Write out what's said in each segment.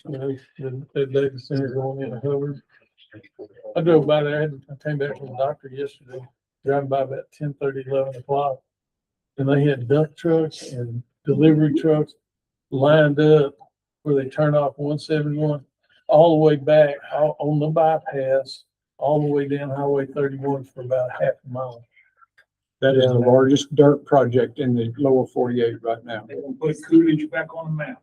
You know, the data center going in a Hubbard. I drove by there, I came back from the doctor yesterday, driving by about 10:30, 11 o'clock. And they had dump trucks and delivery trucks lined up where they turn off 171 all the way back on the bypass, all the way down Highway 31 for about half a mile. That is the largest dirt project in the lower 48 right now. They gonna put Coolidge back on the map.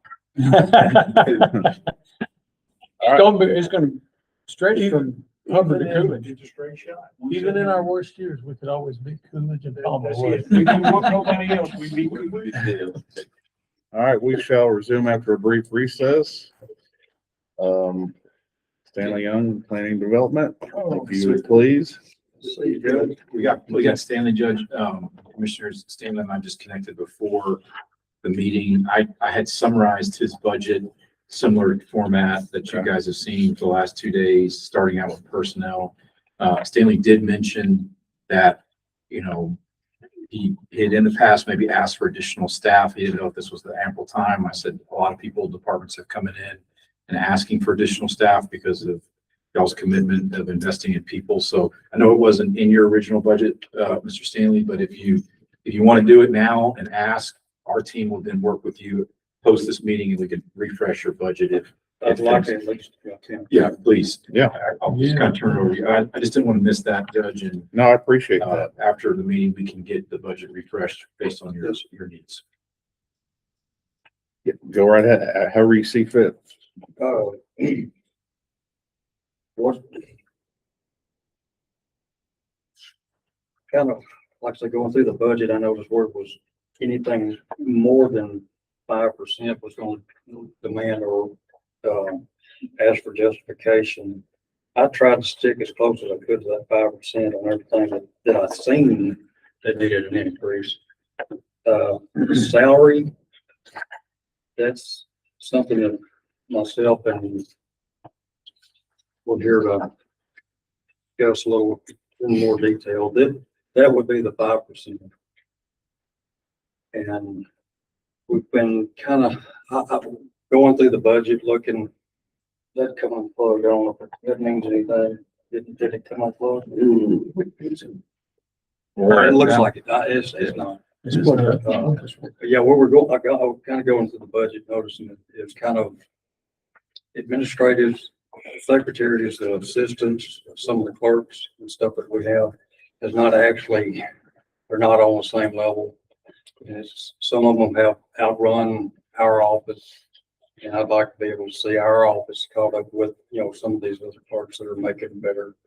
It's gonna stretch from Hubbard to Coolidge. It's a straight shot. Even in our worst years, we could always beat Coolidge and Palmer. That's it. We didn't want nobody else. We beat Coolidge. All right, we shall resume after a brief recess. Stanley Young, Planning Development, if you would please. See, Judge, we got Stanley, Judge, Commissioners Stanley and I just connected before the meeting. I had summarized his budget, similar format that you guys have seen for the last 2 days, starting out with personnel. Stanley did mention that, you know, he had in the past maybe asked for additional staff. He didn't know if this was the ample time. I said, a lot of people, departments have come in and asking for additional staff because of y'all's commitment of investing in people. So I know it wasn't in your original budget, Mr. Stanley, but if you want to do it now and ask, our team will then work with you post this meeting and we can refresh your budget if. I'd like to at least, Yeah, please. Yeah. I'll just kind of turn it over to you. I just didn't want to miss that, Judge, and No, I appreciate that. after the meeting, we can get the budget refreshed based on your needs. Go right ahead, however you see fit. What kind of, like I said, going through the budget, I noticed where it was anything more than 5% was going to demand or ask for justification. I tried to stick as close as I could to that 5% on everything that I've seen that needed an increase. Salary, that's something that myself and we'll hear about discuss a little in more detail. That would be the 5%. And we've been kind of going through the budget, looking that come unplugged. I don't know if that means anything. Did it come unplugged? It looks like it. It's not. Yeah, where we're going, like, I'll kind of go into the budget, noticing it's kind of administrative secretaries, the assistants, some of the clerks and stuff that we have is not actually, they're not on the same level. And some of them have outrun our office. And I'd like to be able to see our office caught up with, you know, some of these other clerks that are making better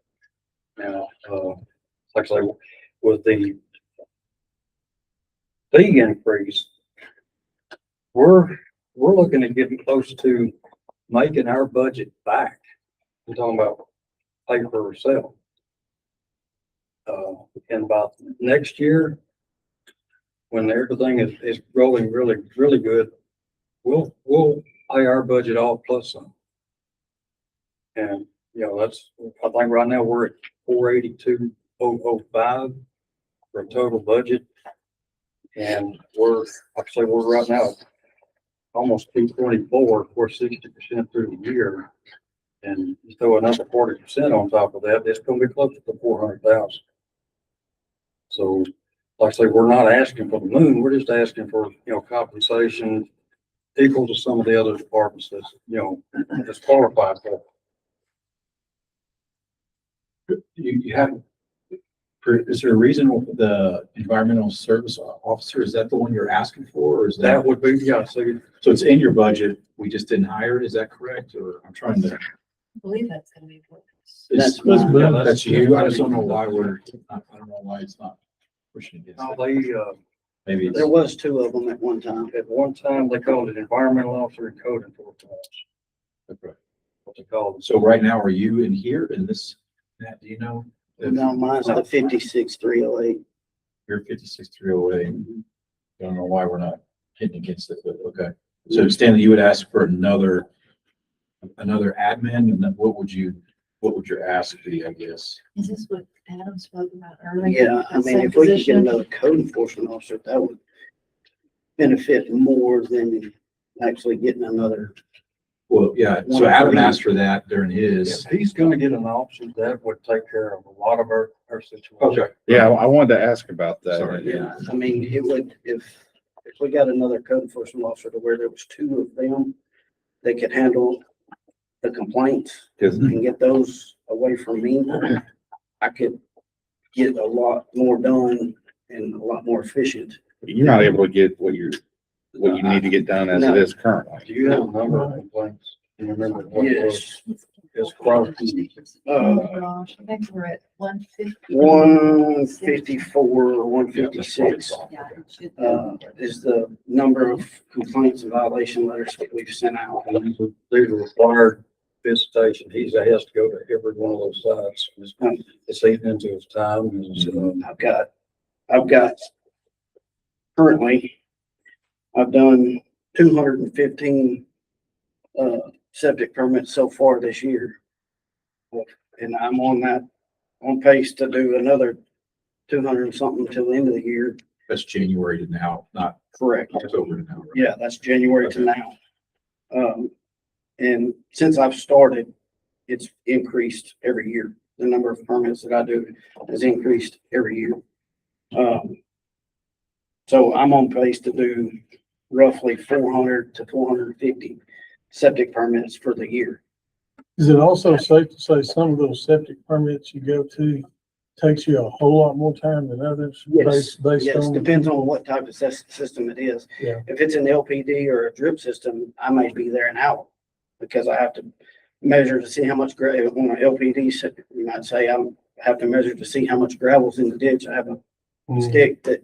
now. Like I say, with the fee increase, we're looking at getting close to making our budget back. I'm talking about pay for ourselves. And about next year, when everything is rolling really, really good, we'll pay our budget off plus some. And, you know, that's, I think right now we're at 482,005 for a total budget. And we're, like I say, we're right now almost 224, we're 60% through the year. And you throw another 40% on top of that, it's going to be closer to 400,000. So, like I say, we're not asking for the moon. We're just asking for, you know, compensation equal to some of the other departments that's, you know, that's qualified for. You have, is there a reason the environmental service officer, is that the one you're asking for, or is That would be, yeah, so so it's in your budget, we just didn't hire it, is that correct? Or I'm trying to. I believe that's gonna be. That's you, I just don't know why I don't know why it's not pushing against it. Maybe it's. There was two of them at one time. At one time, they called it environmental officer and code enforcement officer. Okay. What they called it. So right now, are you in here in this, Matt, do you know? No, mine's the 56308. You're 56308. Don't know why we're not hitting against it, but okay. So Stanley, you would ask for another admin, and then what would your ask be, I guess? Is this what Adam spoke about earlier? Yeah, I mean, if we could get another code enforcement officer, that would benefit more than actually getting another Well, yeah, so Adam asked for that during his. If he's gonna get an option, that would take care of a lot of our situation. Okay. Yeah, I wanted to ask about that. Sorry. Yeah, I mean, it would, if we got another code enforcement officer to where there was two of them, they could handle the complaints Cause and get those away from me. I could get a lot more done and a lot more efficient. you're not able to get what you need to get done as it is currently. Do you have a number of complaints? Do you remember what it was? Yes. It's probably, Oh, gosh, I think we're at 150. 154 or 156 Yeah, it should be. is the number of complaints and violation letters that we've sent out. these are required visitation. He has to go to every one of those sites. It's eating into his time. And, I've got currently, I've done 215 septic permits so far this year. And I'm on pace to do another 200 and something till the end of the year. That's January to now, not Correct. October to now. right? Yeah, that's January to now. And since I've started, it's increased every year. The number of permits that I do has increased every year. So I'm on pace to do roughly 400 to 450 septic permits for the year. Is it also safe to say some of those septic permits you go to takes you a whole lot more time than others? Based Yes, on, depends on what type of system it is. Yeah. If it's an LPD or a drip system, I may be there an hour because I have to measure to see how much gravel on an LPD. You might say I have to measure to see how much gravel's in the ditch. I have a stick that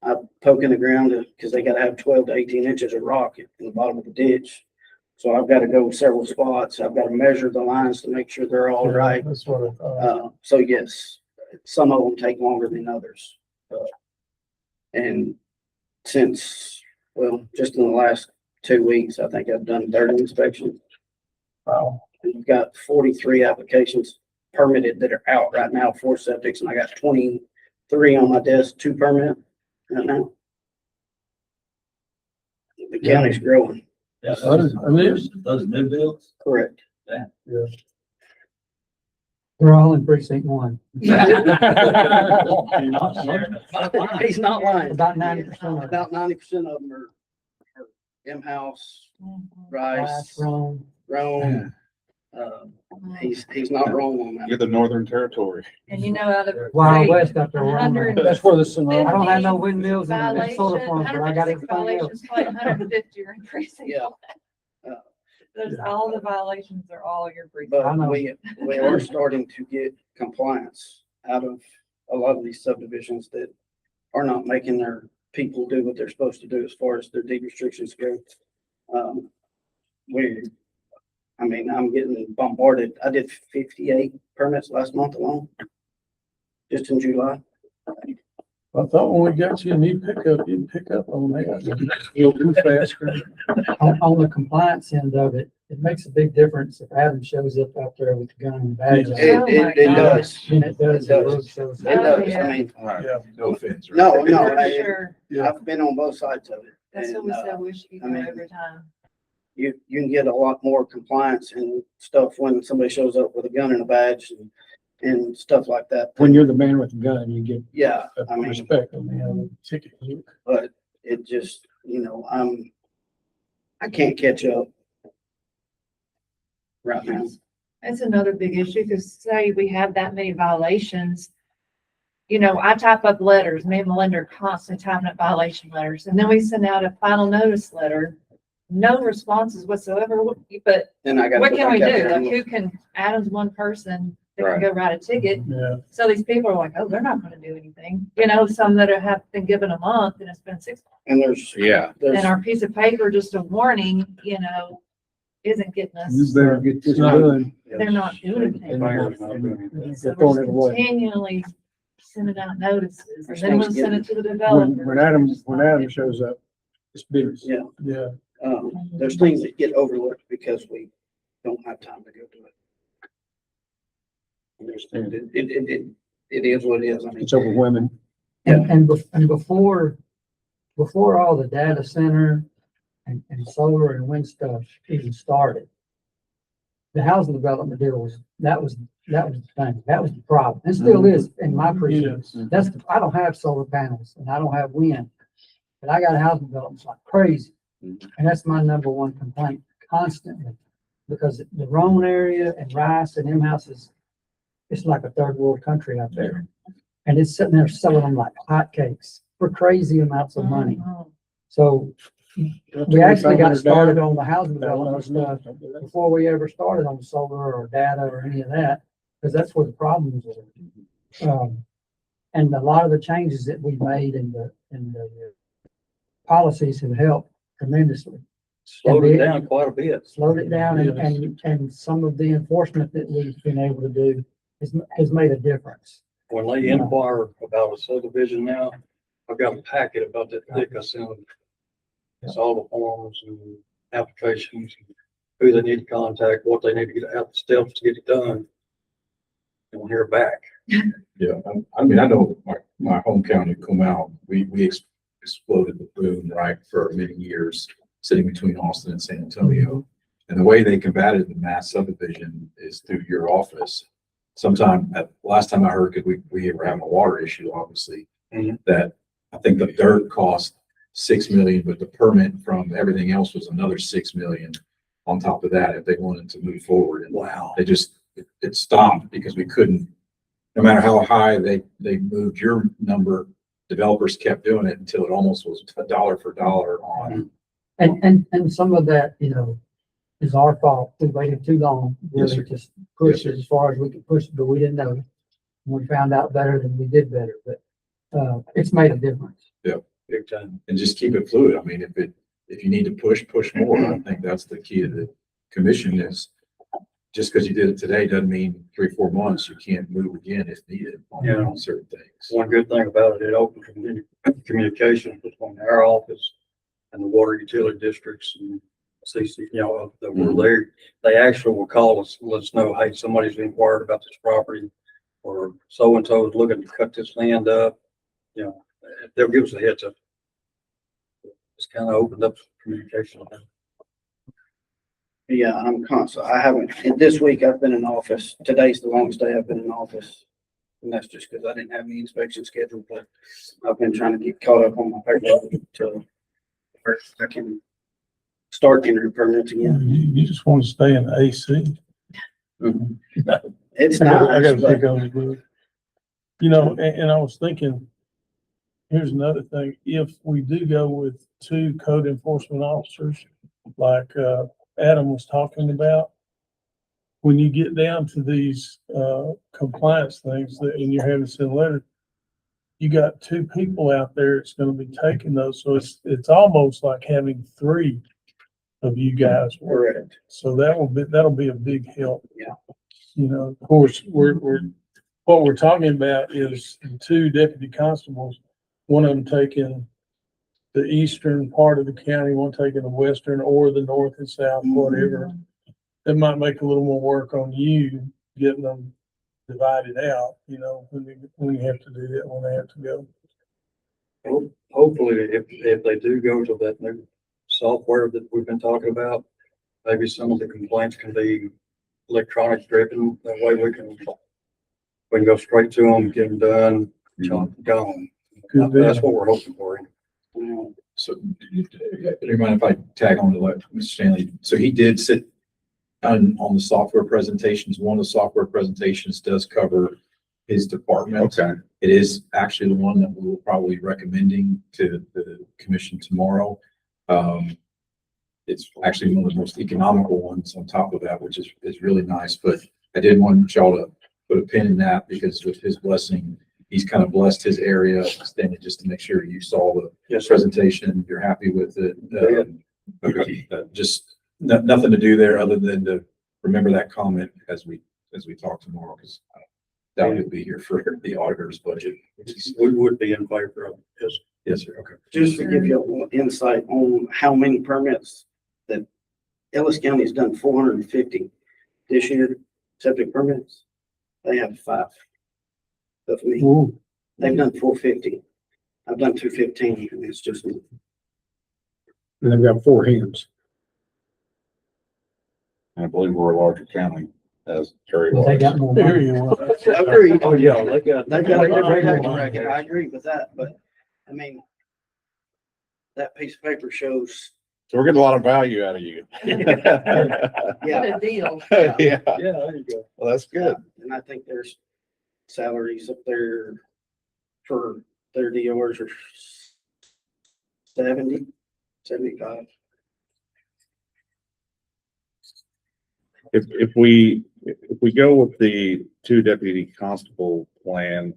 I poke in the ground because they got to have 12 to 18 inches of rock in the bottom of the ditch. So I've got to go several spots. I've got to measure the lines to make sure they're all right. That's what I thought. So yes, some of them take longer than others. And since, well, just in the last 2 weeks, I think I've done 30 inspections. Wow. We've got 43 applications permitted that are out right now for septics, and I got 23 on my desk to permit right now. The county's growing. Those new builds? Correct. We're all in precinct 1. He's not lying. About 90%. About 90% of them are in-house, Rice, Wrong. Rome. He's not wrong on that. You're the Northern Territory. And you know, out of. Wild West out there. 100 That's where the Sonora. I don't have no windmills and Violation, solar farms, but I got everything else. violations, like 150 are in precinct. Yeah. There's all the violations are all your precinct. But I know. we are starting to get compliance out of a lot of these subdivisions that are not making their people do what they're supposed to do as far as their deed restrictions go. I'm getting bombarded. I did 58 permits last month alone, just in July. I thought when we got you a new pickup, you'd pick up on that. You'll do faster. On the compliance end of it, it makes a big difference if Adam shows up out there with the gun and badge. It- on. It does. And it does. It does. The road shows It up. does. yeah. I mean, Yeah. No offense. right? no, For sure. Yeah. I've been on both sides of it. That's what And, we said, we should I go mean, every time. you can get a lot more compliance and stuff when somebody shows up with a gun and a badge and stuff like that. When you're the man with the gun, you get Yeah, I mean, Respect on the ticket. but it just, I can't catch up right now. That's another big issue, because say we have that many violations. I type up letters, me and Melinda are constantly typing up violation letters, and then we send out a final notice letter. No responses whatsoever, but Then I got. what can we do? Like, Adam's one person that can go write a ticket. Yeah. So these people are like, oh, they're not gonna do anything. Some that have been given a month and it's been 6 months. And there's. Yeah. There's, And our piece of paper, just a warning, isn't getting us. You better get this No. done. They're not doing anything. They're So throwing we're it away. continually sending out notices, and There's then we'll things send it to the When developer. when Adam shows up, it's business. Yeah. Yeah. there's things that get overlooked because we don't have time to go do it. Understand. It is what it is. I mean, It's overwhelming. Yeah. And before all the data center and solar and wind stuff even started, the housing development deal that was the thing. That was the problem. It still is in my precinct. Yes. I don't have solar panels and I don't have wind, but I got housing developments like crazy. And that's my number one complaint constantly, because the Roan area and Rice and them houses, it's like a third world country out there. And it's sitting there selling them like hotcakes for crazy amounts of money. So we actually got started on the housing development stuff before we ever started on solar or data or any of that, because that's where the problems are. And a lot of the changes that we made in the policies have helped tremendously. Slowed it down quite a bit. Slowed it down, and some of the enforcement that we've been able to do has made a difference. When they inquire about a subdivision now, I've got a packet about that thick I sent them. It's all the forms and applications, who they need to contact, what they need to get out, the steps to get it done. And we'll hear back. Yeah, I mean, I know my home county, Comal, we exploded the boom, right, for many years, sitting between Austin and San Antonio. And the way they combated the mass subdivision is through your office. Last time I heard, because we were having a water issue, obviously, that I think the dirt cost $6 million, but the permit from everything else was another $6 million on top of that if they wanted to move forward. And Wow. they just, it stopped because we couldn't, no matter how high they moved your number, developers kept doing it until it almost was a dollar for dollar on. And some of that, is our fault. We waited too long, Yes, really sir. just push Yes, it as far as we could push it, but we didn't know. And we found out better than we did better, but, it's made a difference. Big time. And just keep it fluid. I mean, if you need to push more. I think that's the key to the commission is just because you did it today doesn't mean 3-4 months, you can't move again if needed on certain things. One good thing about it, it opened communication between our office and the water utility districts and CC, that were there. They actually will call us, let us know, hey, somebody's inquired about this property, or so-and-so is looking to cut this land up. They'll give us a heads up. It's kind of opened up communication. Yeah, I'm constant. I haven't, and this week I've been in office. Today's the longest day I've been in office. And that's just because I didn't have any inspection scheduled, but I've been trying to get caught up on my paperwork to where I can start entering permits again. You just want to stay in the AC. It's I not. gotta pick on the book. And I was thinking, here's another thing. If we do go with 2 code enforcement officers, like, Adam was talking about, when you get down to these, compliance things and you're having to send letters, you got 2 people out there that's gonna be taking those. So it's almost like having 3 of you guys. Correct. So that'll be a big help. Yeah. Of course, what we're talking about is 2 deputy constables, one of them taking the eastern part of the county, one taking the western or the north and south, whatever. It might make a little more work on you getting them divided out, when you have to do that, when they have to go. Hopefully, if they do go to that new software that we've been talking about, maybe some of the complaints can be electronic driven. That way we can go straight to them, get them done, gone. Good That's deal. what we're hoping for. So, do you mind if I tag on to let Mr. Stanley? So he did sit on the software presentations. One of the software presentations does cover his department. Okay. It is actually the one that we will probably be recommending to the commission tomorrow. It's actually one of the most economical ones on top of that, which is really nice. But I did want y'all to put a pin in that because with his blessing, he's kind of blessed his area, Stanley, just to make sure you saw the presentation, you're happy with it. Just nothing to do there other than to remember that comment as we talk tomorrow, because I doubt he'll be here for the auditor's budget. We would be in favor of it. Yes, sir. Okay. Just to give you a little insight on how many permits that Ellis County has done, 450 this year, septic permits. They have 5 of me. Ooh. They've done 450. I've done 215, and it's just me. and they've got 4 hens. And I believe we're a larger county as Terry But they was. got more Here money. you are. Agreed. Oh, yeah, they got. They've got a different tax bracket. I agree with that, but I mean, that piece of paper shows, So we're getting a lot of value out of you. What yeah. a deal. Yeah, Yeah, there you go. well, that's good. And I think there's salaries up there for their DORs are 70, 75. If we go with the 2 deputy constable plan,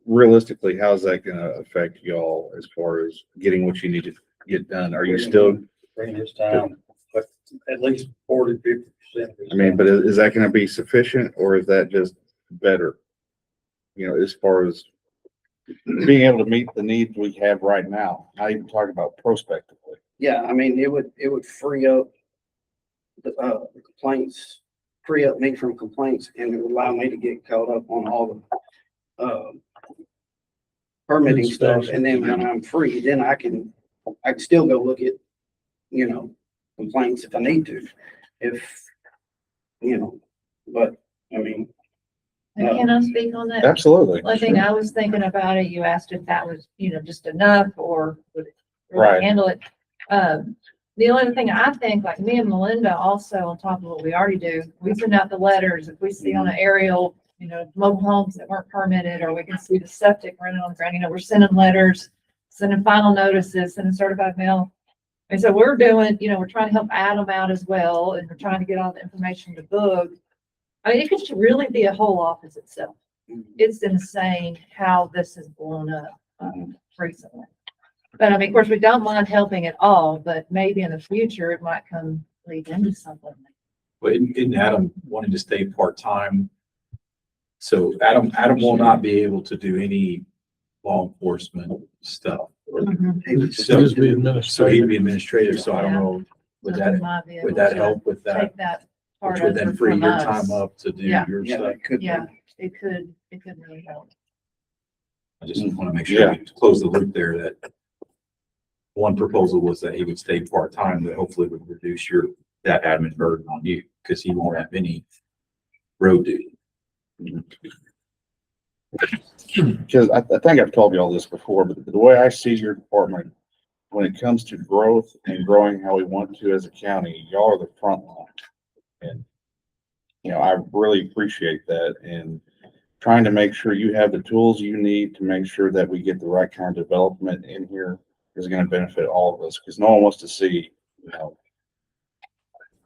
realistically, how's that gonna affect y'all as far as getting what you need to get done? Are you still, Bring this down, but at least 40-50%. I mean, but is that gonna be sufficient or is that just better? You know, as far as being able to meet the needs we have right now, not even talking about prospectively. Yeah, I mean, it would free up the complaints, free up me from complaints, and it would allow me to get caught up on all the permitting stuff, and then when I'm free, then I can still go look at, complaints if I need to, but, I mean, And can I speak on that? Absolutely. One thing I was thinking about it, you asked if that was, just enough or would it really Right. handle it? The only thing I think, like me and Melinda also, on top of what we already do, we send out the letters. If we see on an aerial, mobile homes that weren't permitted, or we can see the septic running on the ground, we're sending letters, sending final notices, sending certified mail. And so we're doing, we're trying to help Adam out as well, and we're trying to get all the information to Boog. I mean, it could really be a whole office itself. It's insane how this has blown up recently. But I mean, of course, we don't mind helping at all, but maybe in the future it might come lead into something. But in Adam wanting to stay part-time. So Adam will not be able to do any law enforcement stuff. he would So- Just be So he'd administrative. be administrative, so I don't know, would that help with that? Take that part Which would then over free from your us. time up to do Yeah. your Yeah, stuff. it could be. Yeah, it could really help. I just want to make sure we close the loop there that one proposal was that he would stay part-time, that hopefully would reduce that admin burden on you, because he won't have any road duty. Because I think I've told you all this before, but the way I see your department, when it comes to growth and growing how we want to as a county, y'all are the front line. And, I really appreciate that, and trying to make sure you have the tools you need to make sure that we get the right kind of development in here is going to benefit all of us, because no one wants to see, I don't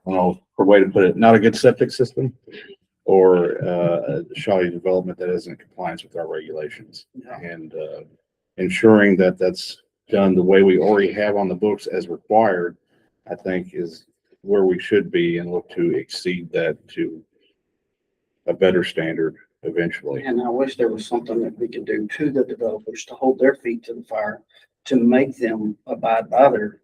know, for a way to put it, not a good septic system or a shoddy development that isn't in compliance with our regulations. And ensuring that that's done the way we already have on the books as required, I think is where we should be, and look to exceed that to a better standard eventually. And I wish there was something that we could do to the developers to hold their feet to the fire, to make them abide by their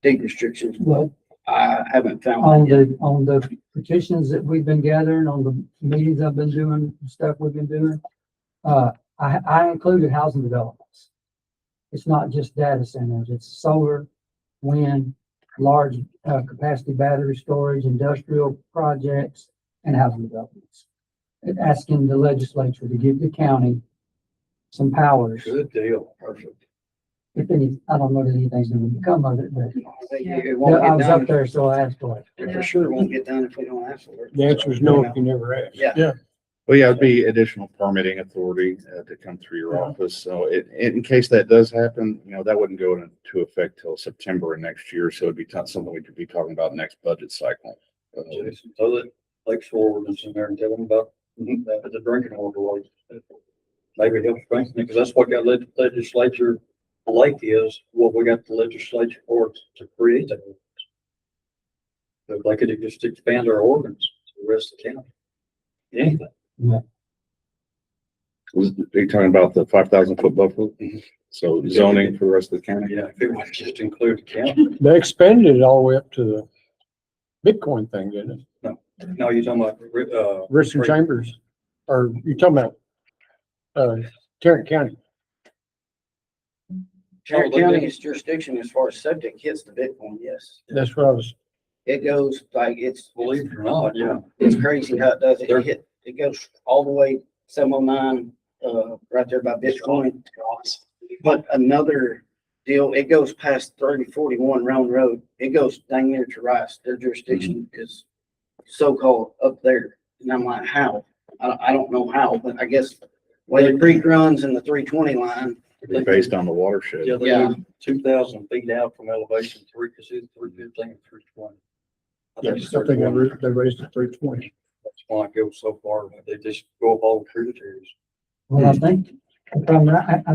deed restrictions. Well, I haven't found on that yet. on the petitions that we've been gathering, on the meetings I've been doing, stuff we've been doing, I included housing developments. It's not just data centers, it's solar, wind, large, capacity battery storage, industrial projects, and housing developments. And asking the legislature to give the county some powers. Good deal, perfect. If any, I don't know that anything's gonna become of it, but It won't I get was up done. there, so I asked for it. It for sure won't get done if we don't ask for it. The answer is no if you never ask. Yeah. Well, yeah, it'd be additional permitting authority to come through your office. So in case that does happen, that wouldn't go into effect till September of next year. So it'd be something we could be talking about next budget cycle. Jason, so that Lake Shore ordinance in there and tell them about that, the drinking water laws. Maybe help strengthen it, because that's what got legislature, Lake is what we got the legislature for to create that. If they could just expand our ordinance to the rest of the county. Anything. Are you talking about the 5,000 foot buffer? So zoning for the rest of the county? Yeah, if it would just include the county. They expanded it all the way up to the Bitcoin thing, didn't it? No, you're talking about, Richard Chambers, or you talking about, Tarrant County? Tarrant County's jurisdiction as far as septic hits the Bitcoin, yes. That's what I was, It goes like, Believe it or not, yeah. it's crazy how it does it. It goes all the way 709, right there by Bitcoin. But another deal, it goes past 3041 Round Road. It goes dang near to Rice. Their jurisdiction is so-called up there. And I'm like, how? I don't know how, but I guess where the creek runs and the 320 line. Based on the watershed. Yeah, they Yeah. moved 2,000 feet out from elevation three, cause it's 315 and 320. yeah, it's I think 320. they raised it 320. That's why it goes so far, but they just go up all the tributaries. Well, I think, I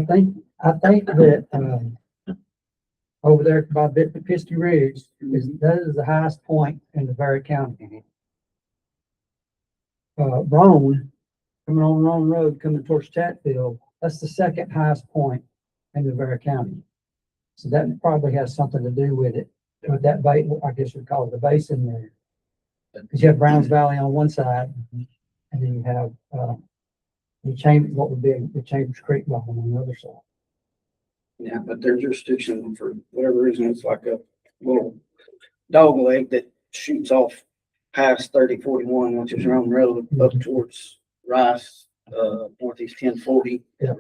think that, over there by Pisky Ridge that is the highest point in the very county. Rome, coming on Rome Road, coming towards Chatfield, that's the second highest point in the very county. So that probably has something to do with it, with that I guess we call it the basin there. Because you have Browns Valley on one side, and then you have, what would be the Chambers Creek bottom on the other side. Yeah, but their jurisdiction, for whatever reason, it's like a little dog leg that shoots off past 3041, which is Round Road, up towards Rice, northeast 1040. Yeah.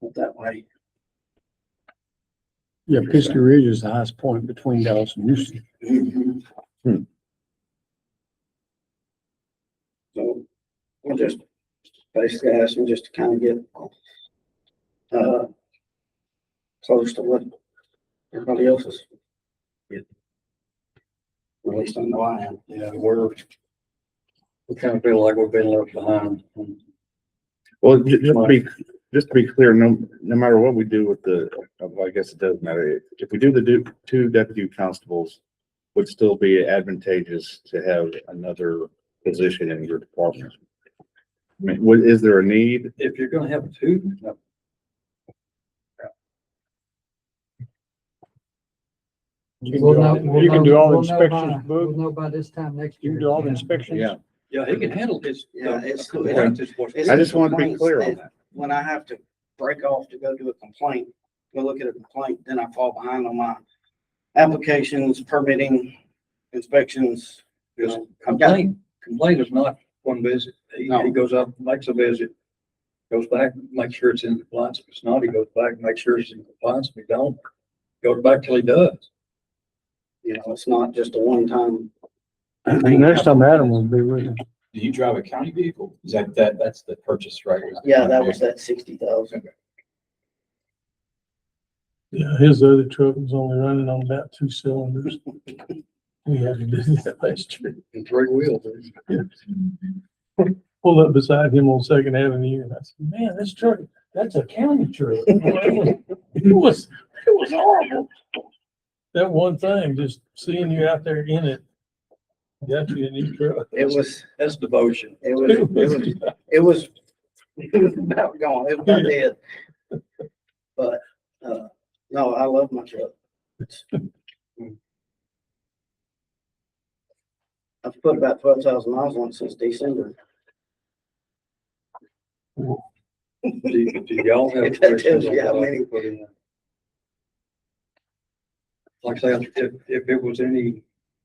Up that way. Yeah, Pisky Ridge is the highest point between Dallas and Houston. Mhm. So we'll just basically ask them just to kind of get close to what everybody else is getting. At least on the line. Yeah, we kind of feel like we've been left behind. Well, just to be clear, no matter what we do with I guess it doesn't matter. If we do the two deputy constables, would still be advantageous to have another position in your department. I mean, is there a need? If you're gonna have two, no. You can do all the inspections, We'll Boog. know by this time next You year. can do all the inspections. Yeah, Yeah, he can handle his. Yeah, it's- I just wanted to be clear on that. When I have to break off to go do a complaint, go look at a complaint, then I fall behind on my applications, permitting, inspections. You know, I've got, Complaint is not one visit. He No. goes up, makes a visit, goes back, makes sure it's in compliance. If it's not, he goes back, makes sure it's in compliance. If he don't, goes back till he does. you know, it's not just a one-time. The next time Adam will be with you. Do you drive a county vehicle? Is that's the purchase, right? Yeah, that was that 60,000. Yeah, his other truck was only running on about 2 cylinders. We had to do that last year. And 3 wheels. Pulled up beside him on Second Avenue and I said, man, this truck, that's a county truck. It was horrible. That one thing, just seeing you out there in it, got you a new truck. That's devotion. It was about gone. It was about dead. But, no, I love my truck. I've put about 12,000 miles on it since December. Do y'all have If that tells questions you how on what I many- put in? Like I say, if it was any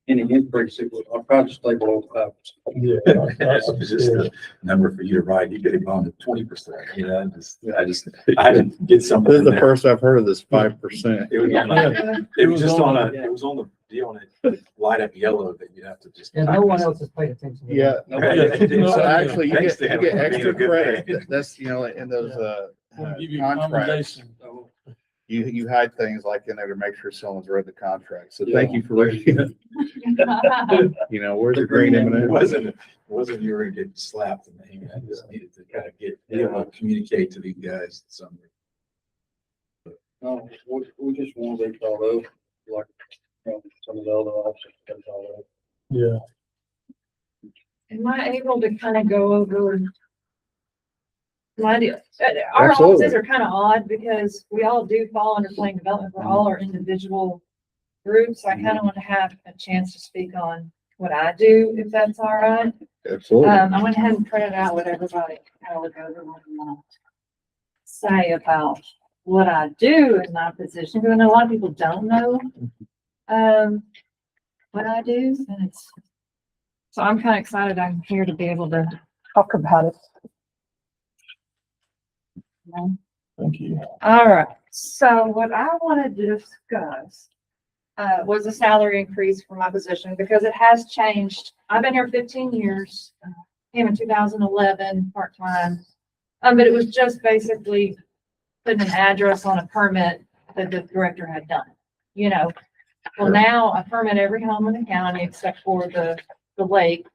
increase, I'd probably stay below 5%. Yeah. It's just a number for you to write. You could have gone to 20%. You know, I had to get something. This is in the there. first I've heard of this 5%. It was on the deal and it light up yellow that you have to just. And no one else has paid attention. to Yeah. that. So actually, you Thanks, get Dan, for being extra a good credit. man. That's, in those, We'll give you contracts. commendation. You hide things like in there to make sure someone's read the contract. So thank you for reading it. Where's the green It M&M? wasn't you were getting slapped in the hand. I just needed to kind of be able to communicate to these guys some. No, we just want to be thought of, like, some of the other officers been thought of. Yeah. Am I able to kind of go over my deal? Our Absolutely. offices are kind of odd because we all do fall under planning development. We're all our individual groups. So I kind of want to have a chance to speak on what I do, if that's all right. Absolutely. I went ahead and printed out what everybody kind of look over what I want to say about what I do in my position, because I know a lot of people don't know, what I do, and so I'm kind of excited I'm here to be able to talk about it. Thank you. All right, so what I want to discuss was a salary increase for my position because it has changed. I've been here 15 years, came in 2011, part-time. But it was just basically putting an address on a permit that the director had done, you know. Well, now I permit every home in the county except for the lake.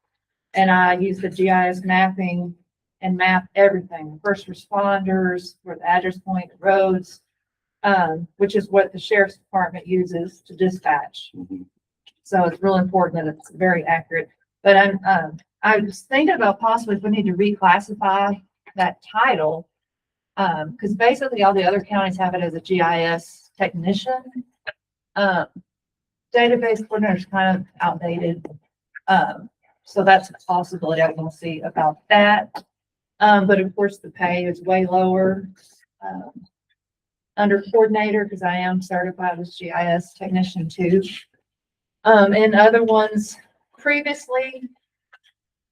And I use the GIS mapping and map everything, first responders, where the address point, roads, which is what the sheriff's department uses to dispatch. So it's really important that it's very accurate. But I was thinking about possibly if we need to reclassify that title, because basically all the other counties have it as a GIS technician. Database coordinator is kind of outdated. So that's a possibility I will see about that. But of course the pay is way lower. Under coordinator, because I am certified as GIS technician too. And other ones previously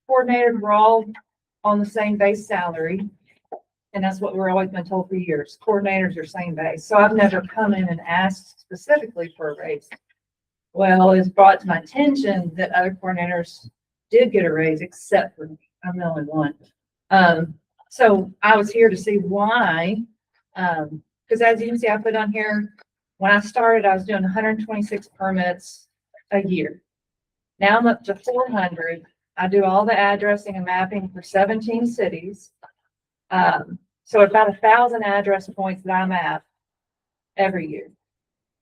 coordinator were all on the same base salary. And that's what we're always been told for years. Coordinators are same base. So I've never come in and asked specifically for a raise. Well, it's brought to my attention that other coordinators did get a raise except for me. I'm the only one. So I was here to see why. Because as you can see, I put on here, when I started, I was doing 126 permits a year. Now I'm up to 400. I do all the addressing and mapping for 17 cities. So about 1,000 address points that I map every year.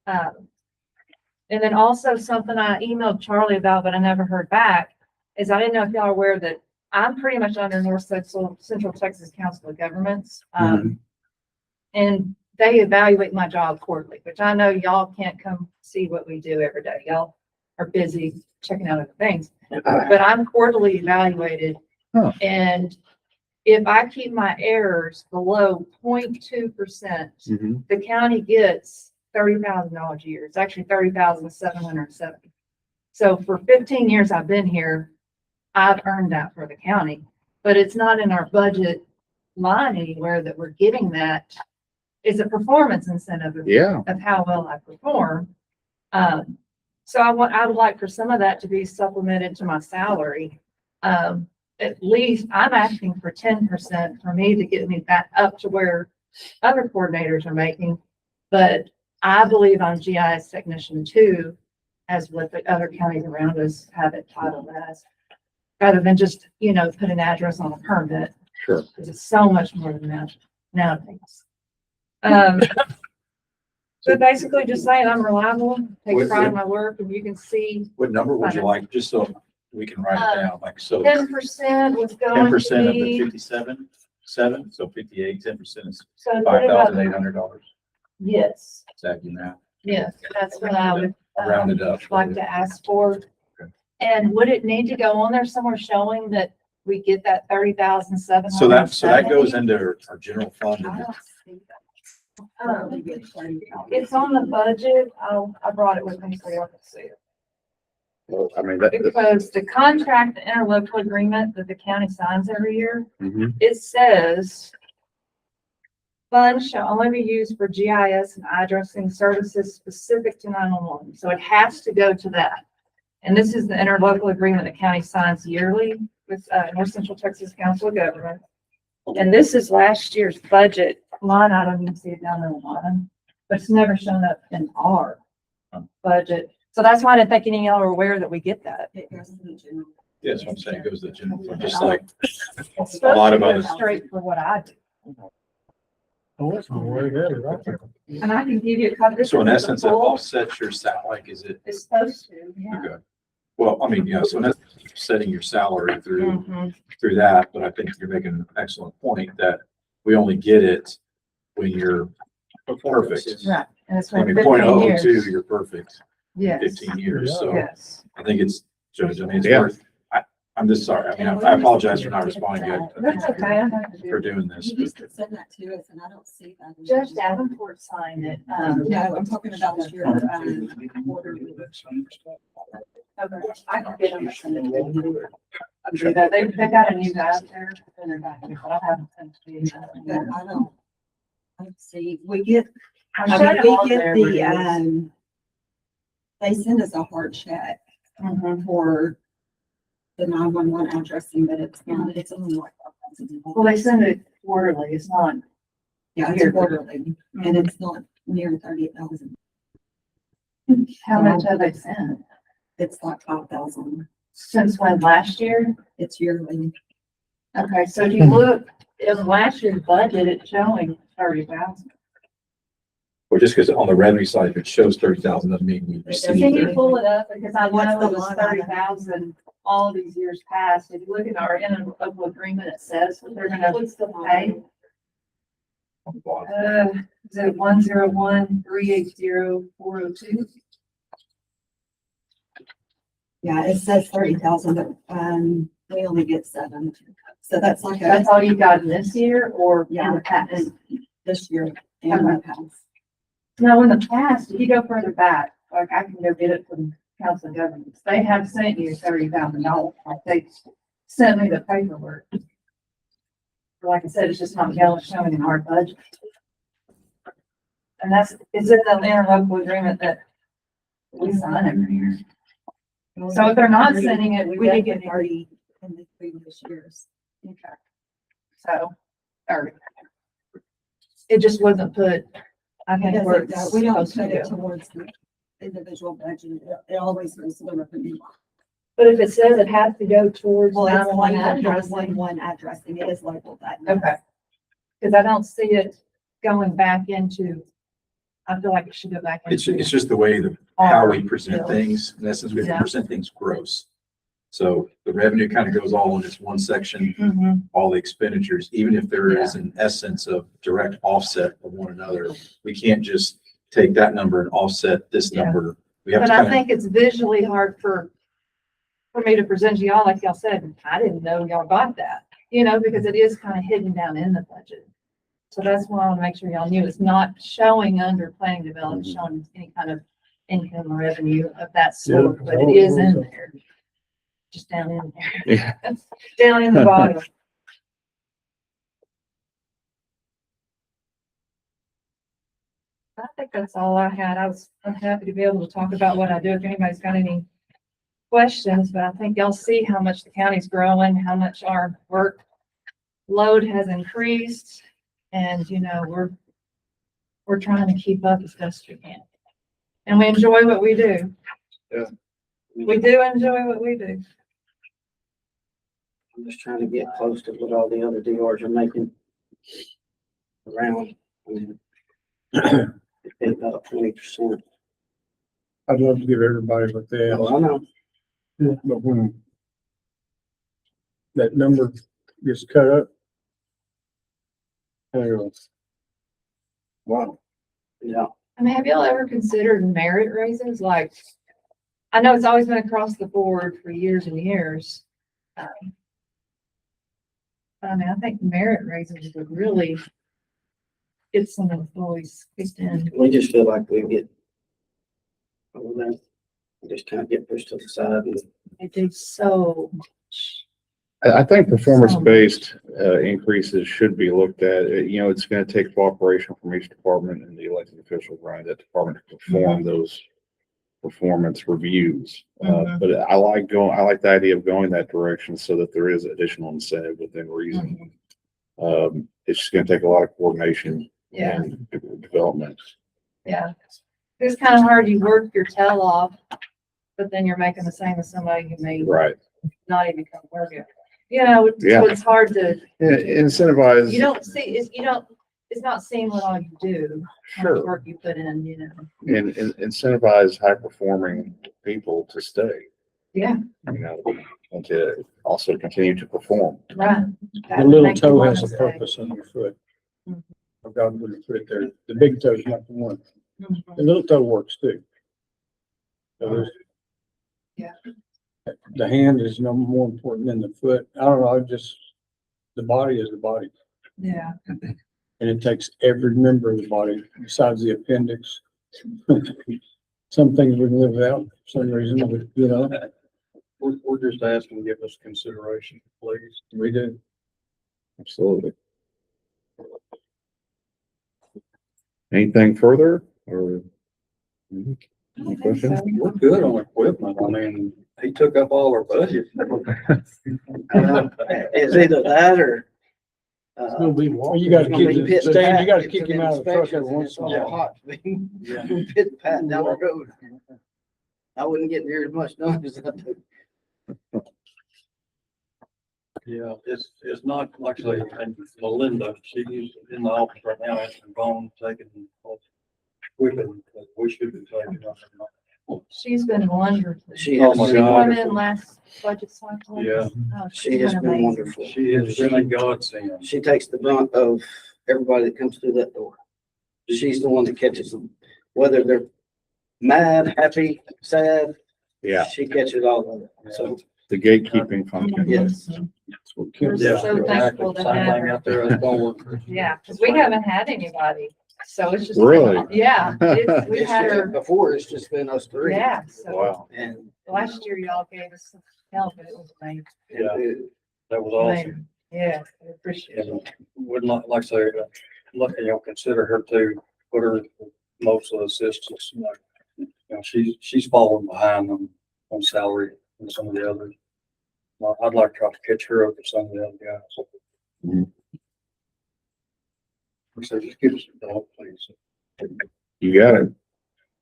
And then also something I emailed Charlie about, but I never heard back, is I didn't know if y'all are aware that I'm pretty much under North Central Texas Council of Governments. And they evaluate my job quarterly, which I know y'all can't come see what we do every day. Y'all are busy checking out other things, but I'm quarterly evaluated. And if I keep my errors below 0.2%, the county gets $30,000 a year. It's actually $30,770. So for 15 years I've been here, I've earned that for the county, but it's not in our budget line anywhere that we're getting that. It's a performance incentive of how well I perform. So I would like for some of that to be supplemented to my salary. At least I'm asking for 10% for me to get me back up to where other coordinators are making. But I believe I'm GIS technician too, as what the other counties around us have it titled as, rather than just, you know, put an address on a permit. Sure. Because it's so much more than that nowadays. So basically just saying I'm reliable, take pride in my work, and you can see What number would you like, just so we can write it down, like, so 10% was going 10% to of the be, 57, so 58, 10% is so put it up. $5,800. Yes, Is that, you know, yes, that's what I would round it up. like to ask for. Okay. And would it need to go on there somewhere showing that we get that 30,770? So that goes into our general fund. I don't see that. It's on the budget. I brought it with me so y'all can see it. Well, I mean, Because the contract, the interlocal agreement that the county signs every year, Mhm. it says funds shall only be used for GIS and addressing services specific to 911. So it has to go to that. And this is the interlocal agreement the county signs yearly with North Central Texas Council of Government. And this is last year's budget line item. You can see it down there on the bottom, but it's never shown up in our budget. So that's why I didn't think any of y'all are aware that we get that. Yeah, that's what I'm saying, it goes to the general fund, just like It's a lot of supposed to go others. straight for what I do. Oh, that's way better, right? And I can give you a copy. This So in is essence, the it full- offsets your salary, like, is it? It's supposed to, yeah. Okay. Well, I mean, yeah, so in essence, you're setting your salary through Mhm. that, but I think you're making an excellent point that we only get it when you're perfect. Right, and it's I been mean, 15 .002, years. you're perfect, Yes, 15 years, so yes. I think it's, Judge, I mean, it's Yeah. worth, I'm just sorry. I mean, I apologize for not responding yet. That's okay. I have to For do. doing this. You used to send that to us and I don't see that. Judge Davenport signed it. No, I'm talking about your, order. Okay, I can get them to send it to you. I'll do that. They got a new guy out there and they're back, but I haven't sent it to But you. I don't. Let's see, we get, I'm I showing mean, them we on get there, the, but it is. they send us a hard check Mhm. for the 911 addressing, but it's not, it's only like. Well, they send it quarterly. It's not. Yeah, it's quarterly, and it's not near 30,000. How much have they sent? It's like 5,000. Since when? Last year? It's yearly. Okay, so if you look, in last year's budget, it's showing 30,000. Or just because on the revenue side, if it shows 30,000, doesn't mean we received Can you it. pull it up? Because I What's know the it was line item? 30,000 all these years past. If you look at our interlocal agreement, it says what they're gonna pay. On the bottom. Is it 101-380-402? Yeah, it says 30,000, but, we only get 7. So that's like a, That's all you got in this year or in yeah, the past? and this year and in the past. No, in the past, if you go further back, like I can go get it from Council of Governments, they have sent you $30,000. Like they sent me the paperwork. Like I said, it's just not showing in our budget. And it's in the interlocal agreement that we sign every year. So if they're not sending it, We did get definitely- 30 in the previous years. Okay. So, or it just wasn't put, I think where Because it's we don't supposed to put it go. towards the individual budget. It always goes to the revenue. But if it says it has to go towards Well, it's 911 like addressing, 911 addressing. It is labeled that. okay. Because I don't see it going back into, I feel like it should go back It's into. just the way that, how our we present bill. things. In essence, we have Yeah. to present things gross. So the revenue kind of goes all in this one section, Mhm. all the expenditures, even if there is an essence of direct offset of one another. We can't just take that number and offset this Yeah. number. We have But to I kind of, think it's visually hard for me to present to y'all, like y'all said, I didn't know y'all got that, because it is kind of hidden down in the budget. So that's why I want to make sure y'all knew it's not showing under planning development, showing any kind of income or revenue of that sort, but it is in there. Just down in there. Yeah. Down in the bottom. I think that's all I had. I'm happy to be able to talk about what I do. If anybody's got any questions, but I think y'all see how much the county's growing, how much our work load has increased. And, we're trying to keep up as best we can. And we enjoy what we do. Yeah. We do enjoy what we do. I'm just trying to get close to what all the other DRs are making around. I mean, it's been about 20%. I'd love to give everybody what they ask, Oh, I know. but when that number gets cut up, I go, wow. Yeah. I mean, have y'all ever considered merit raises? Like, I know it's always been across the board for years and years. But I mean, I think merit raises would really get some employees kicked in. We just feel like we get, just kind of get pushed to the side. And They do so much. I think performance-based increases should be looked at. It's gonna take cooperation from each department and the elected officials running that department to perform those performance reviews. But I like the idea of going that direction so that there is additional incentive within reason. It's just gonna take a lot of coordination Yeah, and development. yeah. It's kind of hard. You work your tail off, but then you're making the same as somebody who may Right. not even come work it. Yeah. So it's hard to, Incentivize. you don't see, it's not seeing what all you do, how much Sure. work you put in, And incentivize high-performing people to stay, Yeah, and to also continue to perform. right. The little toe has a purpose on your foot. I've got to put it there. The big toe is not the one. Mhm. The little toe works too. So there's, Yeah. the hand is no more important than the foot. I don't know, the body is the body. Yeah. And it takes every member of the body besides the appendix. Some things we can live without for some reason, but, you know, We're just asking, give us consideration, please. we do. Absolutely. Anything further or? Any questions? We're good on equipment. I mean, he took up all our budget. It's either that or, It's gonna be Well, you gotta it's gonna be keep, pit and Stan, you pat, gotta get kick to the him out of the truck every inspections, and once it's in a all while. hot. Pit and pat down the road. I wouldn't get near as much done as I do. Yeah, it's not, like I say, and Melinda, she's in the office right now, asking Vaughn, taking, whipping, we should be taking. She's been wonderful. She Oh has, my She God. came in last budget cycle. Yeah. Oh, she she's has been been amazing. wonderful. She is really godsend. She takes the brunt of everybody that comes through that door. She's the one that catches them, whether they're mad, happy, sad. Yeah, She catches all of it. So, the gatekeeping function. yes. That's what We're Kim Yeah. does. so thankful to Same have thing her. out there at Thorn. Yeah, because we haven't had anybody, so it's just. Really? Yeah, we had her, Before, it's just been us three. yeah, so Wow. And last year y'all gave us some help, and it was amazing. Yeah, it- that was awesome. Amazing. Yeah, I appreciate it. And would not, like I say, look, consider her to put her in most of the assistants. She's falling behind on salary and some of the others. Well, I'd like to try to catch her up with some of the other guys. Mhm. So just give us a dog, please. You got it.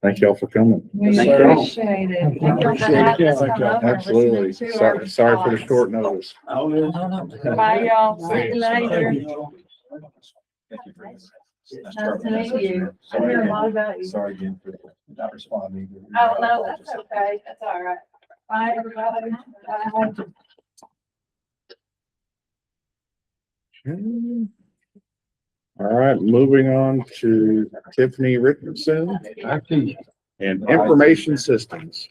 Thank y'all for coming. We Thank you. appreciate it. Thank you for Appreciate it. having us Thank come y'all. over and Absolutely. listening to our Sorry for the thoughts. short notice. Bye, y'all. See you later. Thank you very much. Nice to meet you. I hear a lot about you. Sorry again for not responding. Oh, no, that's okay. That's all right. Bye, everybody. Bye. All right, moving on to Tiffany Richardson and Information Systems.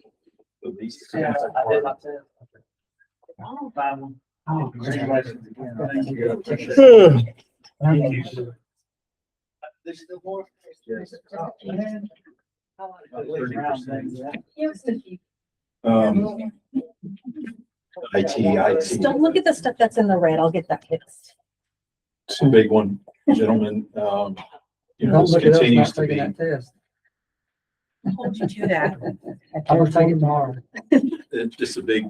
IT. Don't look at the stuff that's in the red. I'll get that fixed. It's a big one, gentlemen. You know, Don't this look at us continues not to taking be, that test. Hold you to that. I will take it tomorrow. it's just a big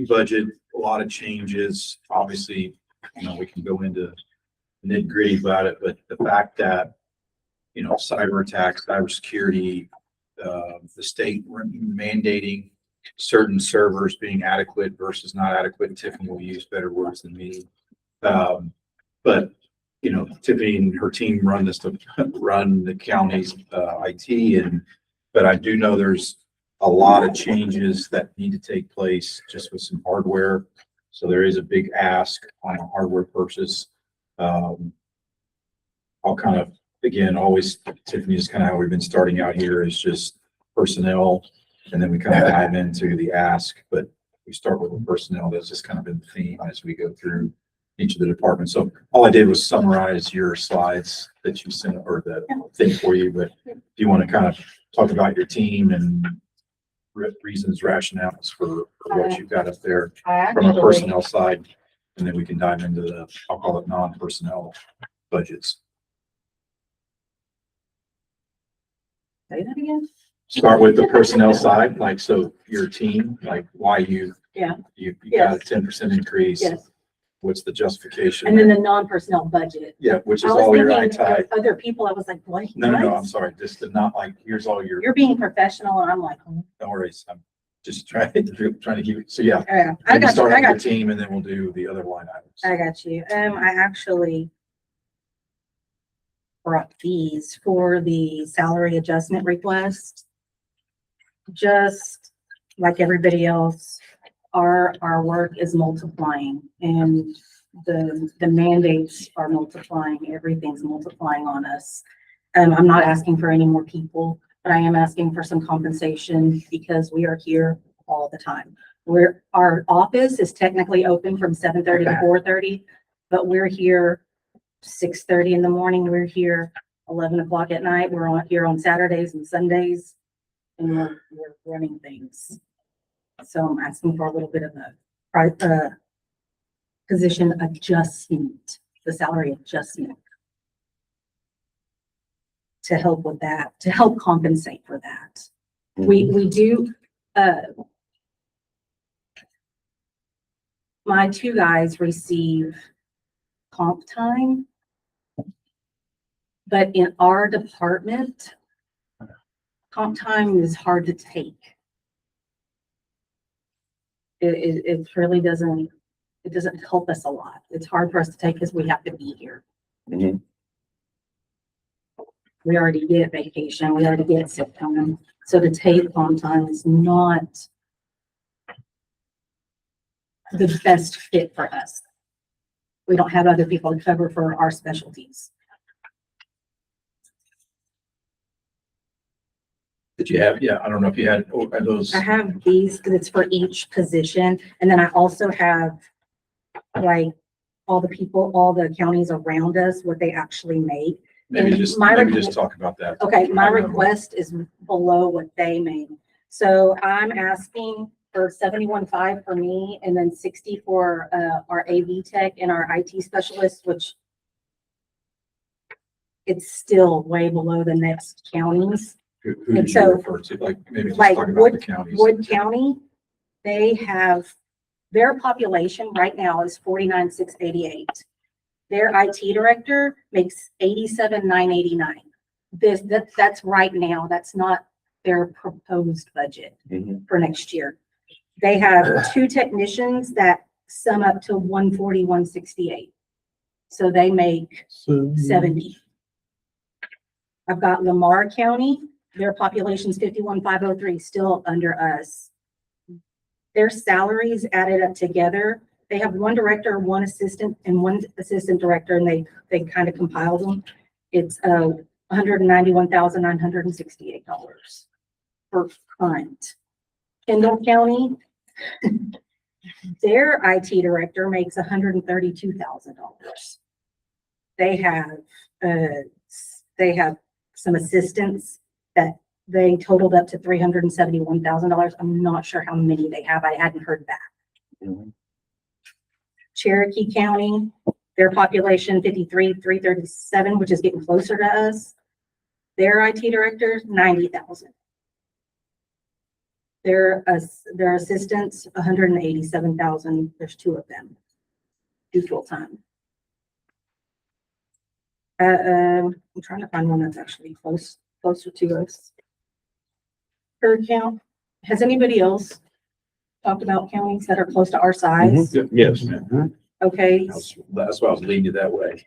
budget, a lot of changes. Obviously, you know, we can go into nitty gritty about it, but the fact that, you know, cyber attacks, cybersecurity, the state mandating certain servers being adequate versus not adequate. Tiffany will use better words than me. But, you know, Tiffany and her team run the county's IT, but I do know there's a lot of changes that need to take place just with some hardware. So there is a big ask on a hardware purchase. I'll kind of, again, always Tiffany is kind of how we've been starting out here, is just personnel. And then we kind of dive into the ask, but we start with the personnel. That's just kind of been the theme as we go through each of the departments. So all I did was summarize your slides that you sent, or the thing for you, but if you want to kind of talk about your team and reasons, rationales for what you've got up there I from a actually, personnel side, and then we can dive into the, I'll call it non-personnel budgets. Say that again? Start with the personnel side, like, so your team, like why you. Yeah. You got a Yes. 10% increase. Yes. What's the justification? And then the non-personnel budget. Yeah, which I is was all your thinking IT. of other people. I was like, what? No, I'm What? sorry, just the not like, here's all your, You're being professional and I'm like, oh, don't worry, I'm just trying to keep it, so yeah. yeah, I Maybe got you. start I with your got you. team and then we'll do the other line items. I got you. I actually brought fees for the salary adjustment request. Just like everybody else, our work is multiplying and the mandates are multiplying. Everything's multiplying on us. I'm not asking for any more people, but I am asking for some compensation because we are here all the time. Our office is technically open from 7:30 to 4:30, but we're here 6:30 in the morning. We're here 11 o'clock at night. We're here on Saturdays and Sundays, and we're running things. So I'm asking for a little bit of a position adjustment, the salary adjustment, to help with that, to help compensate for that. We do, my two guys receive comp time, but in our department, comp time is hard to take. It really doesn't help us a lot. It's hard for us to take because we have to be here. Mhm. We already get vacation, we already get sick time. So to take comp time is not the best fit for us. We don't have other people to cover for our specialties. Did you have, yeah, I don't know if you had those. I have these, because it's for each position, and then I also have like all the people, all the counties around us, what they actually make. Maybe and just, my maybe requ- just talk about that. Okay, my High level. request is below what they make. So I'm asking for 71.5 for me, and then 60 for our AV tech and our IT specialist, which it's still way below the next counties. Who and did so, you refer to? Like, maybe just Like talk about the counties. Wood County, they have, their population right now is 49,688. Their IT director makes 87,989. That's right now. That's not their proposed budget Mhm. for next year. They have two technicians that sum up to 140,168. So they make So 70. I've got Lamar County, their population's 51,503, still under us. Their salaries added up together, they have one director, one assistant, and one assistant director, and they kind of compiled them. It's $191,968 for current. Kendall County, their IT director makes $132,000. They have some assistants that they totaled up to $371,000. I'm not sure how many they have. I hadn't heard back. Mhm. Cherokee County, their population 53,337, which is getting closer to us. Their IT director, 90,000. Their assistants, 187,000. There's two of them, two full time. I'm trying to find one that's actually closer to us. Per count, has anybody else talked about counties that are close to our size? Mhm. Yes. Okay, That's why I was leading you that way.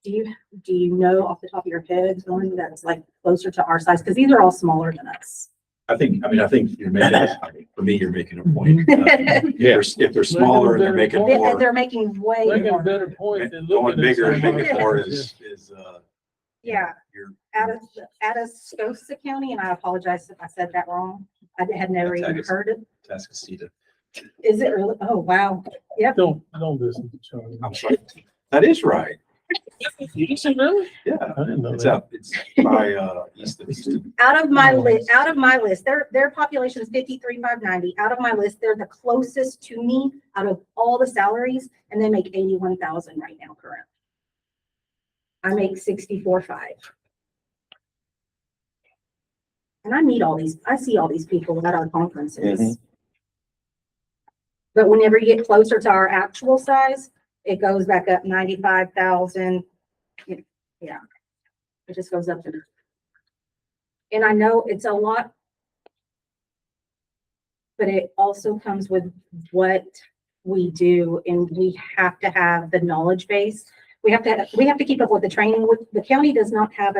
do you know off the top of your head one that's like closer to our size? Because these are all smaller than us. I think you're making, for me, you're making a point. Yeah. If they're smaller and they're making And more, they're making way They got a more. better point than going looking at. bigger and somebody making more else's. is. Yeah. You're. Atascosa County, and I apologize if I said that wrong. I had never even heard it. Tascasita. Is it really? Oh, wow. Yep. Don't listen to Charlie. I'm sorry. That is right. You said really? Yeah. I didn't know It's that. out, it's by, East of Houston. Out of my list, their population is 53,590. Out of my list, they're the closest to me out of all the salaries, and they make 81,000 right now current. I make 64,500. And I see all these people at our conferences. Mhm. But whenever you get closer to our actual size, it goes back up 95,000. Yeah, it just goes up. And I know it's a lot, but it also comes with what we do, and we have to have the knowledge base. We have to keep up with the training. The county does not have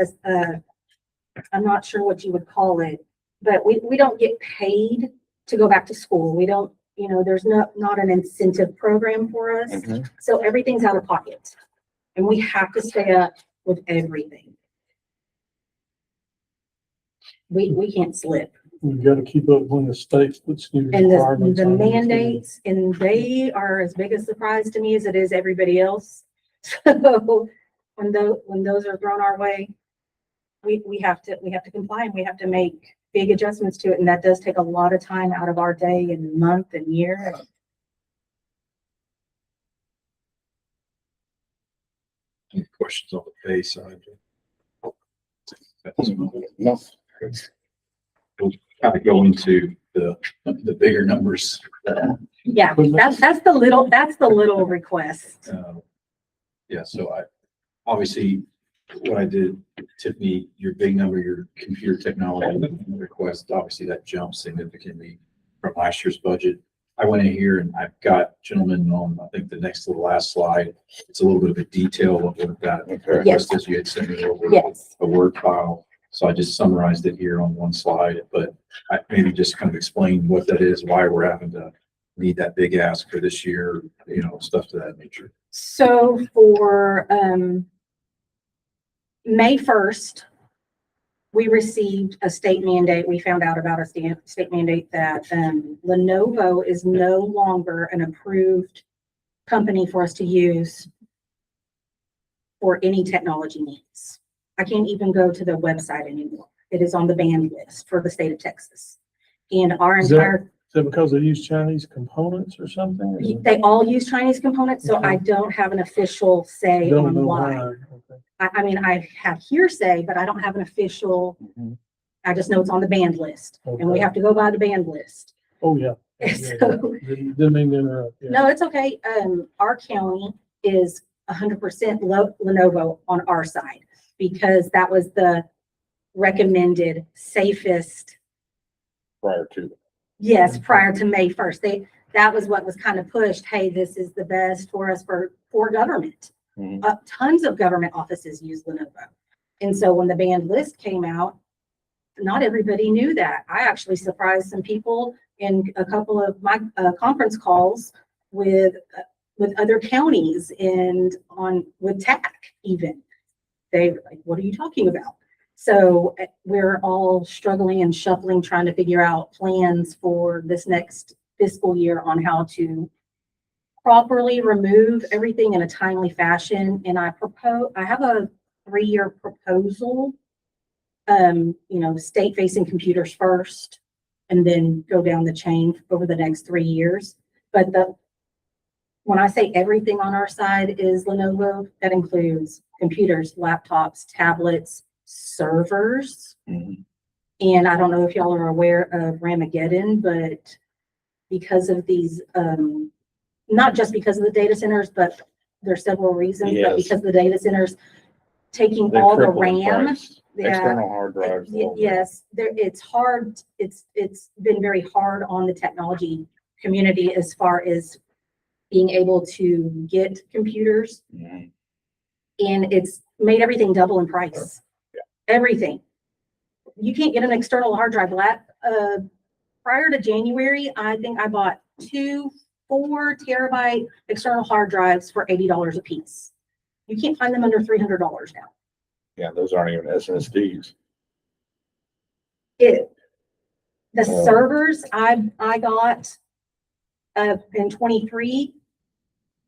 I'm not sure what you would call it, but we don't get paid to go back to school. We don't, there's not an incentive program for us. Mhm. So everything's out of pocket, and we have to stay up with everything. We can't slip. we've got to keep up when the state puts new And requirements. the on these things. mandates, and they are as big a surprise to me as it is everybody else. So when those are thrown our way, we have to comply, and we have to make big adjustments to it. And that does take a lot of time out of our day and month and year. Any questions on the pay side? No. Kind of go into the bigger numbers. Yeah, that's the little request. Yeah, so obviously, what I did, Tiffany, your big number, your computer technology request, obviously that jumps significantly from last year's budget. I went in here and I've got, gentlemen, on, I think the next to the last slide, it's a little bit of a detail of what that request is. You had sent me over Yes. a Word file. So I just summarized it here on one slide, but I maybe just kind of explain what that is, why we're having to need that big ask for this year, stuff to that nature. So for May 1st, we received a state mandate. We found out about a state mandate that Lenovo is no longer an approved company for us to use for any technology needs. I can't even go to the website anymore. It is on the banned list for the state of Texas. And our Is that because they use Chinese components or something? they all use Chinese components, so I don't have an official say Don't on know why. Okay. I mean, I have hearsay, but I don't have an official, I just know it's on the banned list, and we Okay. have to go by the banned list. Oh, yeah. So, Didn't mean to interrupt. Yeah. no, it's okay. Our county is 100% Lenovo on our side, because that was the recommended safest. Prior to. Yes, prior to May 1st. That was what was kind of pushed. Hey, this is the best for us for government. Mhm. Tons of government offices use Lenovo. And so when the banned list came out, not everybody knew that. I actually surprised some people in a couple of my conference calls with other counties and with TAC even. They were like, what are you talking about? So we're all struggling and shuffling, trying to figure out plans for this next fiscal year on how to properly remove everything in a timely fashion. And I have a 3-year proposal, state facing computers first, and then go down the chain over the next 3 years. But when I say everything on our side is Lenovo, that includes computers, laptops, tablets, servers. Mhm. And I don't know if y'all are aware of Ramageddon, but because of these, not just because of the data centers, but there's several reasons, but Yes. because of the data centers taking They all the triple in RAM. price. Yeah. External hard drives. Yes, it's hard. It's been very hard on the technology community as far as being able to get computers, Mhm. and it's made everything double in price. Everything. You can't get an external hard drive. Prior to January, I think I bought 2 4-terabyte external hard drives for $80 a piece. You can't find them under $300 now. Yeah, those aren't even SSDs. The Oh. servers I got in 23,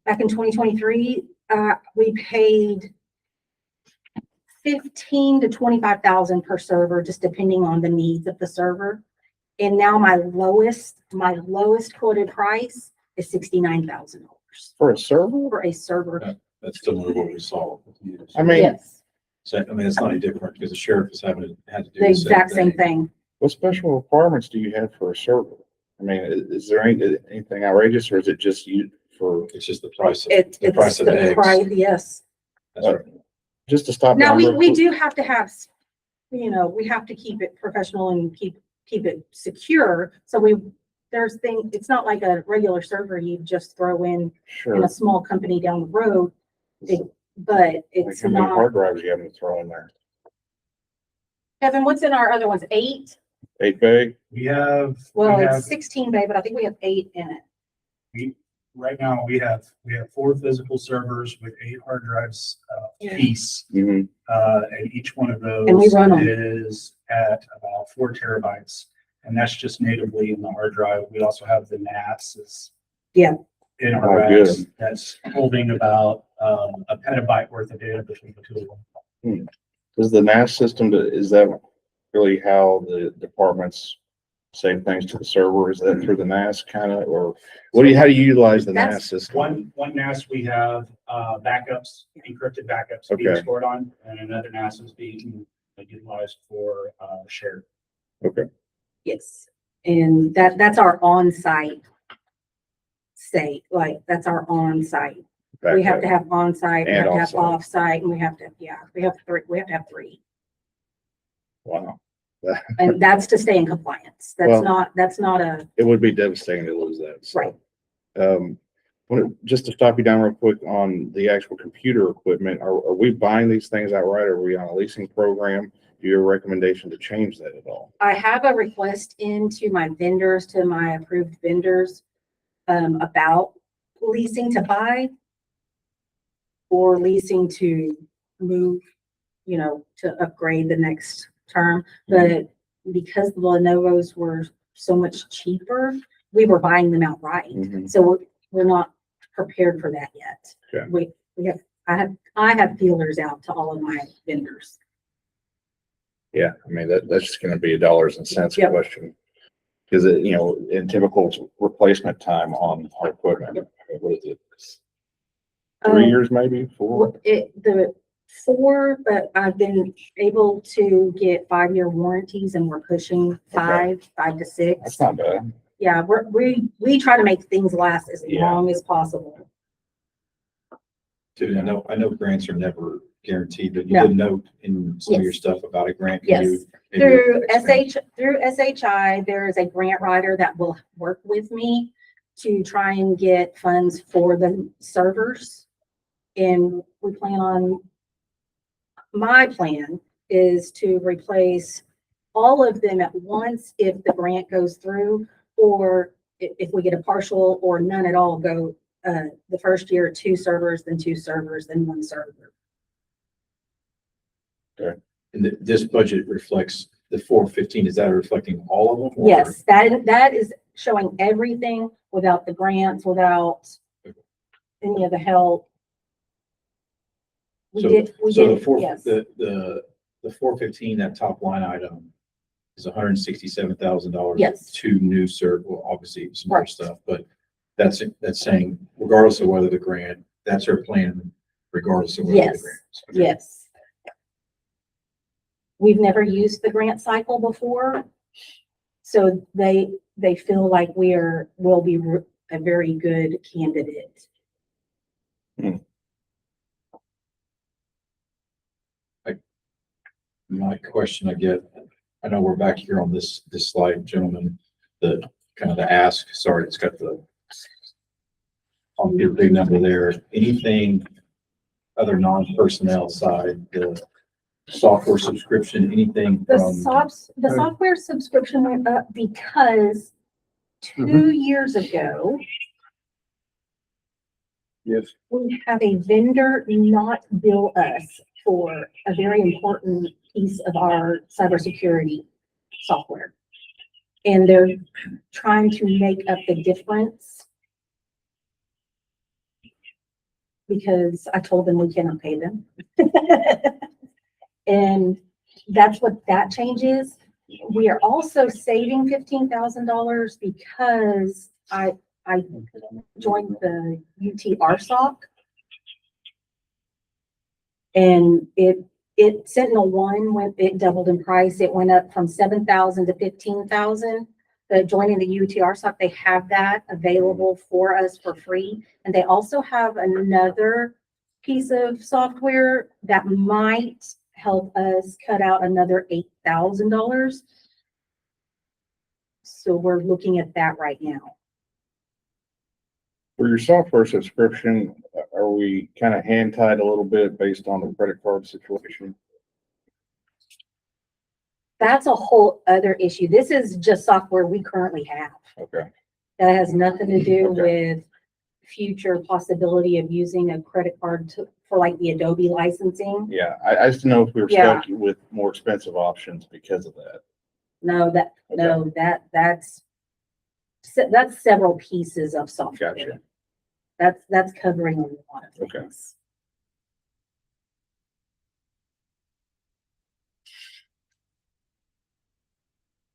back in 2023, we paid 15 to 25,000 per server, just depending on the needs of the server. And now my lowest quoted price is $69,000 For a server? for a server. That's similar to what we saw. I mean, Yes, So, it's not any different because the sheriff is had to do the the exact same thing. what special requirements do you have for a server? I mean, is there anything outrageous, or is it just you for, It's just the price. It's The price of the eggs. price, yes. That's right. just to stop? Now, down we real do have to have, we have to keep it professional and keep it secure. So it's not like a regular server you just throw in Sure. a small company down the road. But Like it's how many not. hard drives you having to throw in there? Kevin, what's in our other ones? 8? 8 bay? We have, Well, it's 16 bay, but I think we have 8 in it. right now, we have 4 physical servers with 8 hard drives Yeah. piece. Mm-hmm. And each one of And we those run 'em. is at about 4 terabytes. and that's just natively in the hard drive. We also have the NAS Yeah. in Oh, our racks good. that's holding about a petabyte worth of data between the two of them. Is the NAS system, is that really how the departments save things to the server? Is that through the NAS kind of, or how do you utilize the That's NAS system? One NAS we have backups, encrypted backups being Okay. stored on, and another NAS is being utilized for shared. Okay. Yes, and that's our on-site state, like, that's our on-site. We have to have on-site, we And have to have off-site. off-site, and we have to have three. Wow. And that's to stay in compliance. Well- That's not a, It would be devastating to lose that. So. right. Just to stop you down real quick on the actual computer equipment, are we buying these things outright? Are we on a leasing program? Do you have a recommendation to change that at all? I have a request into my vendors, to my approved vendors, about leasing to buy or leasing to move, to upgrade the next term. But because the Lenovo's were so much cheaper, we were buying them outright. Mhm. So we're not prepared for that yet. Okay. I have feelers out to all of my vendors. Yeah, I mean, that's just gonna be a dollars and cents Yep. question. Cause in typical replacement time on our equipment, what is it? 3 years, maybe 4? The 4, but I've been able to get 5-year warranties, and we're pushing 5 to 6. That's not bad. Yeah, we try to make things last as Yeah. long as possible. Dude, I know grants are never guaranteed, but you No. did note in some of your Yes. stuff about a grant. Can Yes. you maybe Through expand? SHI, there is a grant writer that will work with me to try and get funds for the servers. And my plan is to replace all of them at once if the grant goes through, or if we get a partial or none at all, go the first year, 2 servers, then 2 servers, then 1 server. And this budget reflects the 415. Is that reflecting all of them? or- Yes, that is showing everything without the grants, without any of the help. We So did, yes. the 415, that top line item is $167,000. Yes. To new server, well, obviously some more Right. stuff, but that's saying regardless of whether the grant, that's our plan regardless of whether the Yes. grant. Yes. We've never used the grant cycle before, so they feel like will be a very good candidate. My question I get, I know we're back here on this slide, gentlemen, the kind of the ask, sorry, it's got on the big number there. Anything other non-personnel side, the software subscription, anything The from? software subscription went up because 2 years ago, Yes. we had a vendor not bill us for a very important piece of our cybersecurity software. And they're trying to make up the difference because I told them we cannot pay them. And that's what that change is. We are also saving $15,000 because I joined the UTRSOC. And it Sentinel-1 it doubled in price. It went up from 7,000 to 15,000. But joining the UTRSOC, they have that available for us for free. And they also have another piece of software that might help us cut out another $8,000. So we're looking at that right now. For your software subscription, are we kind of hand tied a little bit based on the credit card situation? That's a whole other issue. This is just software we currently have. Okay. That has nothing to do Okay. with future possibility of using a credit card for like the Adobe licensing. Yeah, I just know if we were Yeah. stuck with more expensive options because of that. No, that's several pieces of software. Gotcha. That's covering a lot of Okay. things.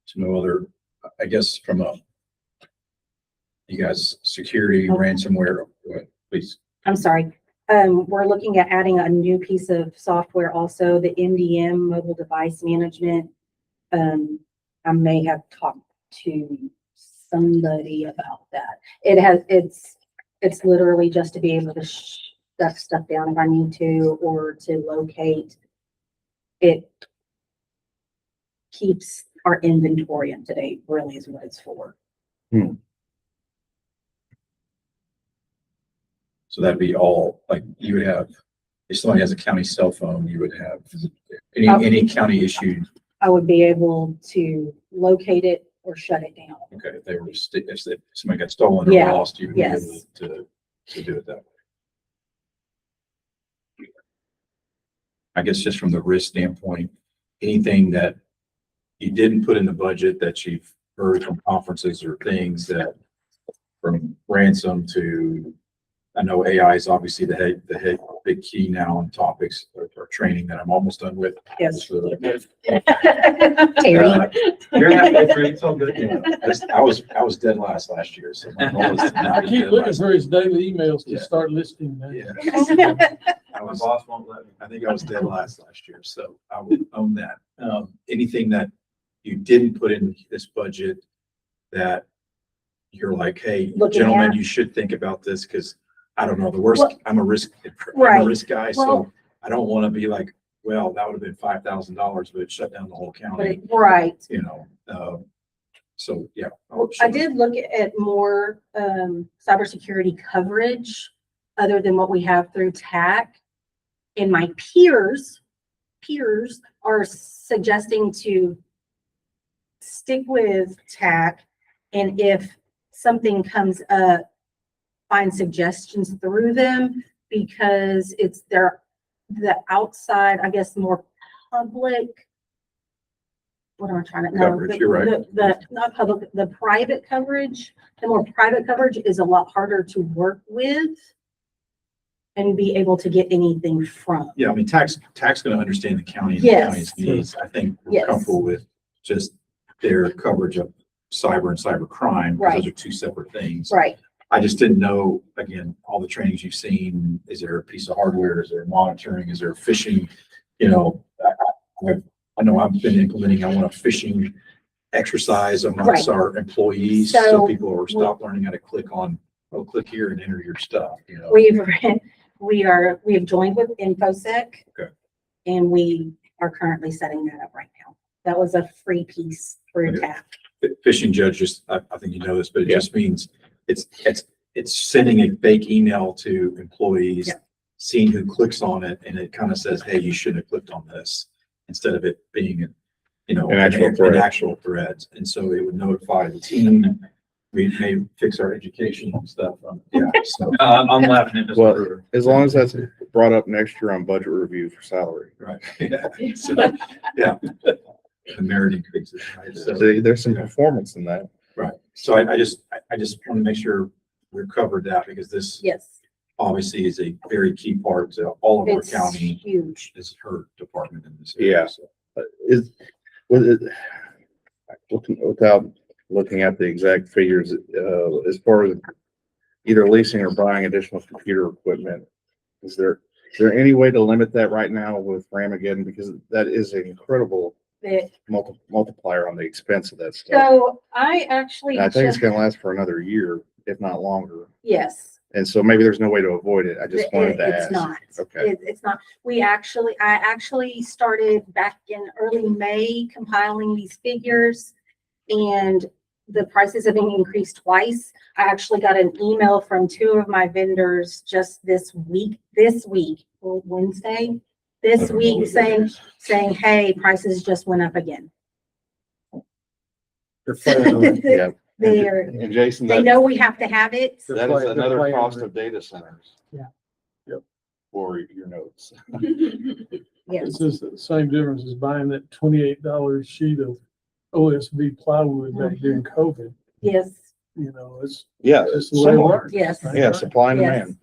So no other, I guess from you guys, security, ransomware, please. I'm sorry. We're looking at adding a new piece of software also, the MDM, mobile device management. I may have talked to somebody about that. It's literally just to be able to shut stuff down if I need to, or to locate. It keeps our inventory up to date, really is what it's for. So that'd be all, like, you would have, if somebody has a county cell phone, you would have any county issued. I would be able to locate it or shut it down. Okay, if they were, if somebody got stolen or Yeah, lost, you would be yes. able to do it that way. I guess just from the risk standpoint, anything that you didn't put in the budget that you've heard from conferences or things that from ransom to, I know AI is obviously the big key now on topics or training that I'm almost done with. Yes. Terry. You're halfway through, it's all good. I was dead last last year, so my goal is to I not be keep dead looking last. for his daily emails to Yeah. start listing that. Yeah. My boss won't let me. I think I was dead last year, so I will own that. Anything that you didn't put in this budget that you're like, hey, Looking gentlemen, at- you should think about this, because I don't know, the worst, Well, I'm a risk guy, so Well- I don't want to be like, well, that would have been $5,000, but it shut down the whole county, Right. you know? So, yeah. I did look at more cybersecurity coverage other than what we have through TAC. And my peers are suggesting to stick with TAC. And if something comes up, find suggestions through them, because it's the outside, I guess, more public. What am I trying to know? Coverage, you're right. The not public, the private coverage, the more private coverage is a lot harder to work with and be able to get anything from. Yeah, I mean, tax going to understand the county and the Yes. county's needs. I think we're Yes. comfortable with just their coverage of cyber and cyber crime, because those Right. are two separate things. Right. I just didn't know, again, all the trainings you've seen, is there a piece of hardware, is there monitoring, is there phishing? You know, I know I've been implementing, I want a phishing exercise amongst Right. our employees, so So- people are stop learning how to click here and enter your stuff, you know? We have joined with InfoSec. Okay. And we are currently setting that up right now. That was a free piece for Okay. TAC. Phishing, Judge, just, I think you know this, but it Yeah. just means it's sending a fake email to employees, Yeah. seeing who clicks on it, and it kind of says, hey, you shouldn't have clicked on this, instead of it being, An actual threat. an actual threat. And so it would notify the team. We may fix our education and stuff. Yeah, so, I'm laughing at this. Well, as long as that's brought up next year on budget review for salary. right. Yeah. So, yeah. The merit increases, right? So, See, there's some performance in that. right. So I just want to make sure we're covered that, because this Yes, obviously is a very key part to all of our it's county, huge. is her department in this area. Yeah. So, Was it, without looking at the exact figures, as far as either leasing or buying additional computer equipment, is there any way to limit that right now with Ramageddon? Because that is an incredible It- multiplier on the expense of that stuff. So I actually, And I think it's just- gonna last for another year, if not longer. yes. And so maybe there's no way to avoid it. I just wanted to It's ask. not. Okay. It's not. I actually started back in early May compiling these figures, and the prices have been increased twice. I actually got an email from two of my vendors just this week, or Wednesday, this week saying, hey, prices just went up again. They're playing on it. Yeah. They're, And Jason, they that know we have to have it. that is They're another playing cost on it. of data centers. Yeah. Yep. For your notes. Yes. It's just the same difference as buying that $28 sheet of OSB plywood back during COVID. Yes, You know, it's Yeah, just the way it somewhat. works. yes. Yeah, supply and Yes. demand.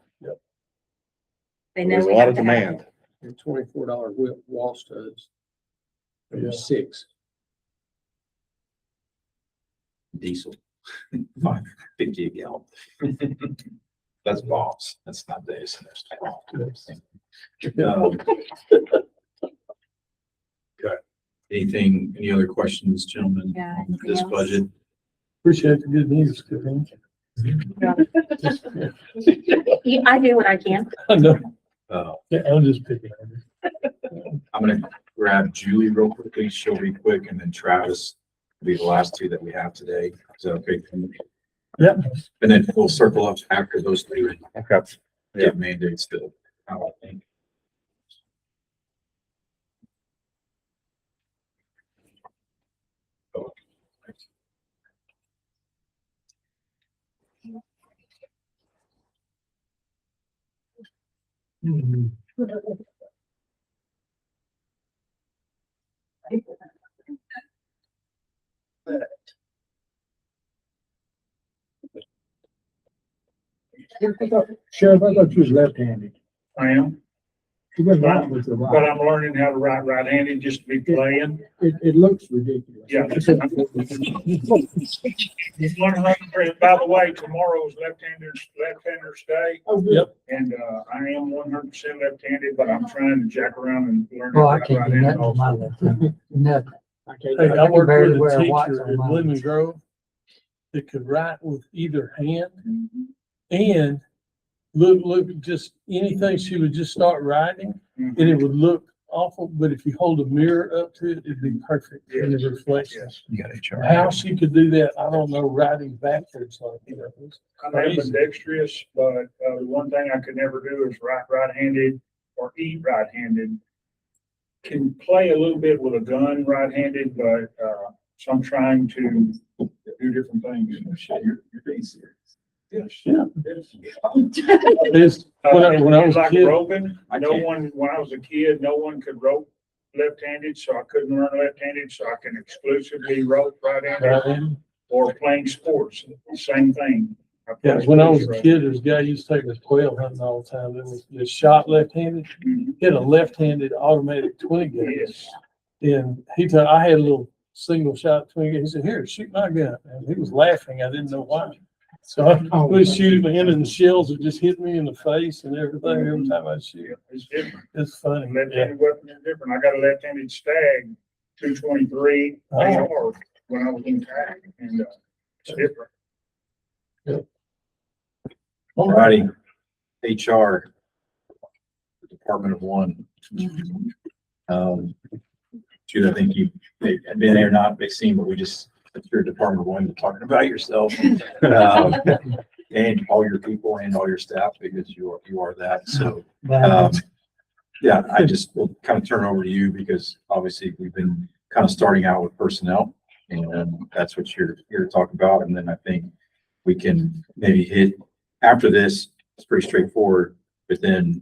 They know There's a we lot have of to have it. demand. And $24 wall studs. Yeah. There's 6. Diesel. 550 a gallon. That's bombs. That's not days. That's Um, Okay. Anything, any other questions, gentlemen, Yeah, on anything this else? budget? Appreciate the good news, Tiffany. Yeah, I do what I can. I know, Yeah, I'm just picking on you. I'm gonna grab Julie real quickly. She'll be quick, and then Travis will be the last two that we have today. Is that okay? Yep. And then we'll circle up after those three and Okay. get mandates filled. I think. Sheriff, I thought you was left-handed. I am, You went right with the but right. I'm learning how to write right-handed just to be playing. It looks ridiculous. Yeah. 100%. By the way, tomorrow's left-handers day, Oh, good. Yep. and, I am 100% left-handed, but I'm trying to jack around and learn. Oh, how I to can't write do right-handed nothing with my also. left hand. Nothing. Hey, I worked barely with wear a a watch teacher on in mine. Lemon Grove that could write with either hand Mm-hmm. and look, just anything she would just start writing Mhm. and it would look awful, but if you hold a mirror up to it, it'd be perfect in the reflection. Yes. You got HR. How she could do that, I don't know, writing backwards like that. It's I'm crazy. ambidextrous, but, the one thing I could never do is write right-handed or eat right-handed. Can play a little bit with a gun right-handed, but, so I'm trying to do different things. You're being serious. Yes. Yeah. Yes. It's, when I was a Like kid, roping, I no can't. one, when I was a kid, no one could rope left-handed, so I couldn't learn left-handed, so I can exclusively rope right-handed, right? or playing sports, same thing. Yeah, when I was a kid, there was a guy who used to take us quail hunting all the time. There was this shot left-handed, Mhm. he had a left-handed automatic 20 gun. Yes. And he told, I had a little single shot 20 gun. He said, "Here, shoot my gun." And he was laughing. I didn't know why. So I would shoot him in and the shells would just hit me in the face and everything every time I shoot. It's different. It's funny. Yeah. Left-handed weapon is different. I got a left-handed stag, 223 AR when I was in tag, and, it's different. All righty. HR. the Department of One. Jude, I think you, may have been there or not, may seem, but we just, if you're Department of One, you're talking about yourself. And all your people and all your staff, because you are that, so. Yeah, I just will kind of turn over to you because obviously we've been kind of starting out with personnel and that's what you're here to talk about. And then I think we can maybe hit after this, it's pretty straightforward, but then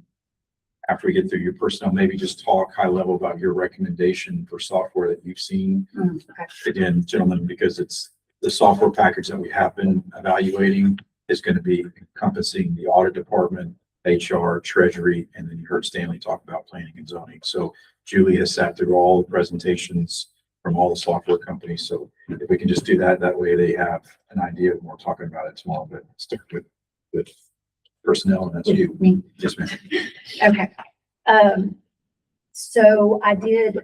after we get through your personnel, maybe just talk high level about your recommendation for software that you've seen. Okay. Again, gentlemen, because it's the software package that we have been evaluating is going to be encompassing the audit department, HR, treasury, and then you heard Stanley talk about planning and zoning. So Julie has sat through all the presentations from all the software companies. So if we can just do that, that way they have an idea when we're talking about it tomorrow, but stick with personnel, and that's you. Me. Yes, ma'am. Okay. So I did,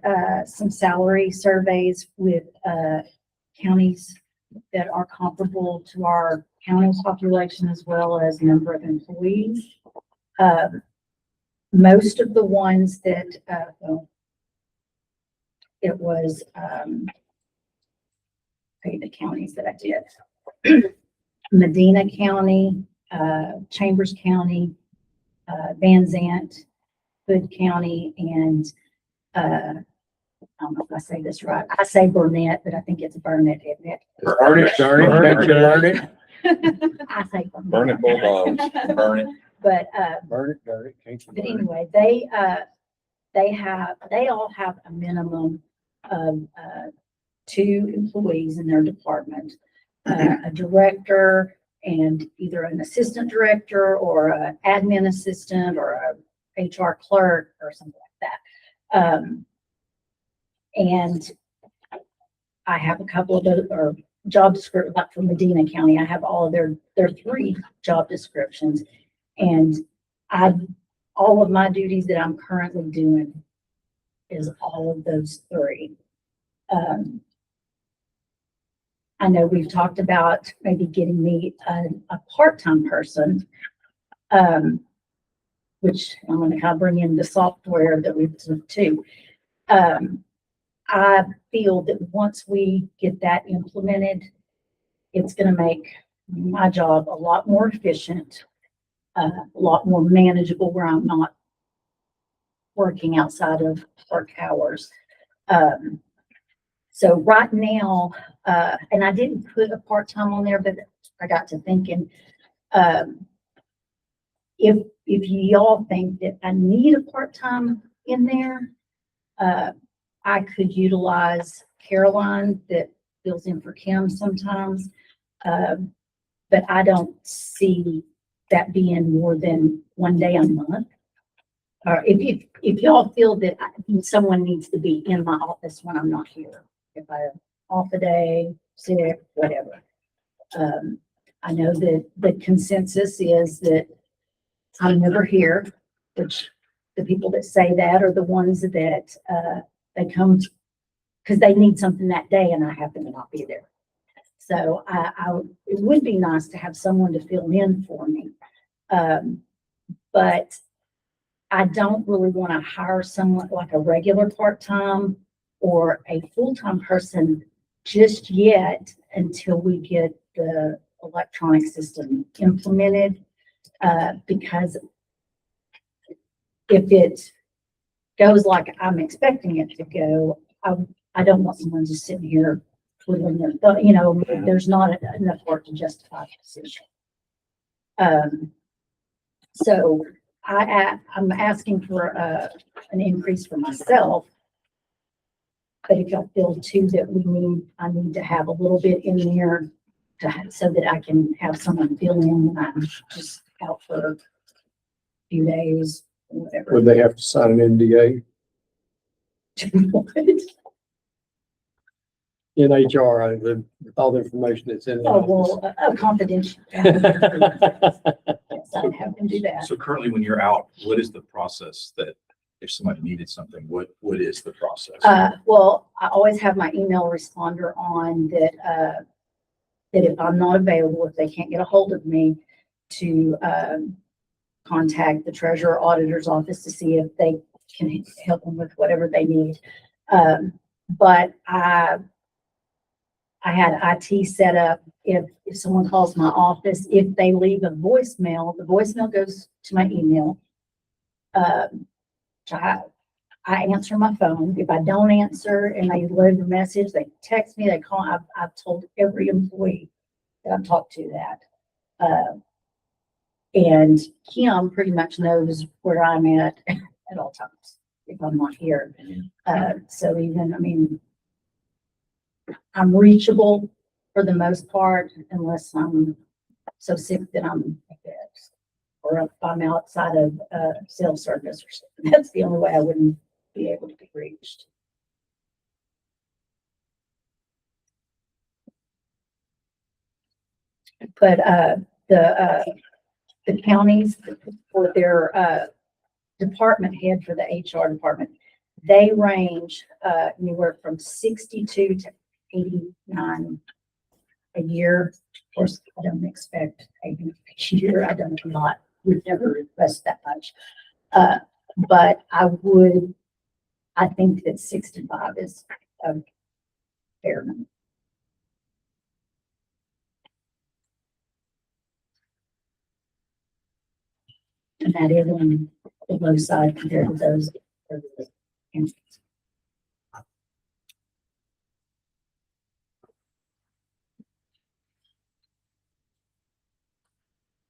some salary surveys with, counties that are comparable to our county's population as well as number of employees. Most of the ones that, well, it was, the counties that I did. Medina County, Chambers County, Van Zant, Hood County, and, I don't know if I say this right. I say Burnett, but I think it's Burnett, isn't it? Burn it, burn it. I say Burnett. Burn it, bulldogs. Burn it. But, Burn it, can't you but burn it? anyway, they all have a minimum of, 2 employees in their department, a director and either an assistant director or an admin assistant or a HR clerk or something like that. And I have a couple of those, or job descriptions, like from Medina County, I have all of their 3 job descriptions. And all of my duties that I'm currently doing is all of those 3. I know we've talked about maybe getting me a part-time person, which I'm going to kind of bring in the software that we've done too. I feel that once we get that implemented, it's going to make my job a lot more efficient, a lot more manageable, where I'm not working outside of work hours. So right now, and I didn't put a part-time on there, but I got to thinking, if y'all think that I need a part-time in there, I could utilize Caroline that fills in for Kim sometimes. But I don't see that being more than 1 day a month. Or if y'all feel that someone needs to be in my office when I'm not here, if I'm off a day, sick, whatever. I know that the consensus is that I'm never here, which the people that say that are the ones that they come because they need something that day and I happen to not be there. So it would be nice to have someone to fill in for me. But I don't really want to hire someone like a regular part-time or a full-time person just yet until we get the electronic system implemented. Because if it goes like I'm expecting it to go, I don't want someone just sitting here twiddling their thumb. You know, there's not enough work to justify the position. So I'm asking for an increase for myself. But if y'all feel too that I need to have a little bit in there so that I can have someone fill in when I'm just out for a few days, or whatever. Would they have to sign an NDA? In HR, with all the information that's in Oh, it. well, confidential. Yes, I'd have them do that. So currently, when you're out, what is the process that if somebody needed something, what is the process? Well, I always have my email responder on that if I'm not available, if they can't get a hold of me, to contact the treasurer auditor's office to see if they can help them with whatever they need. But I had IT set up. If someone calls my office, if they leave a voicemail, the voicemail goes to my email. I answer my phone. If I don't answer and they leave a message, they text me, they call. I've told every employee that I've talked to that. And Kim pretty much knows where I'm at all times if I'm not here. So even, I mean, I'm reachable for the most part, unless I'm so sick that I'm at bed, or if I'm outside of cell service or something. That's the only way I wouldn't be able to be reached. But the counties, for their department head for the HR department, they range anywhere from 62 to 89 a year. Of course, I don't expect 80 a year. I don't not. We've never requested that much. But I think that 65 is a fair number. And that is on the low side compared to those.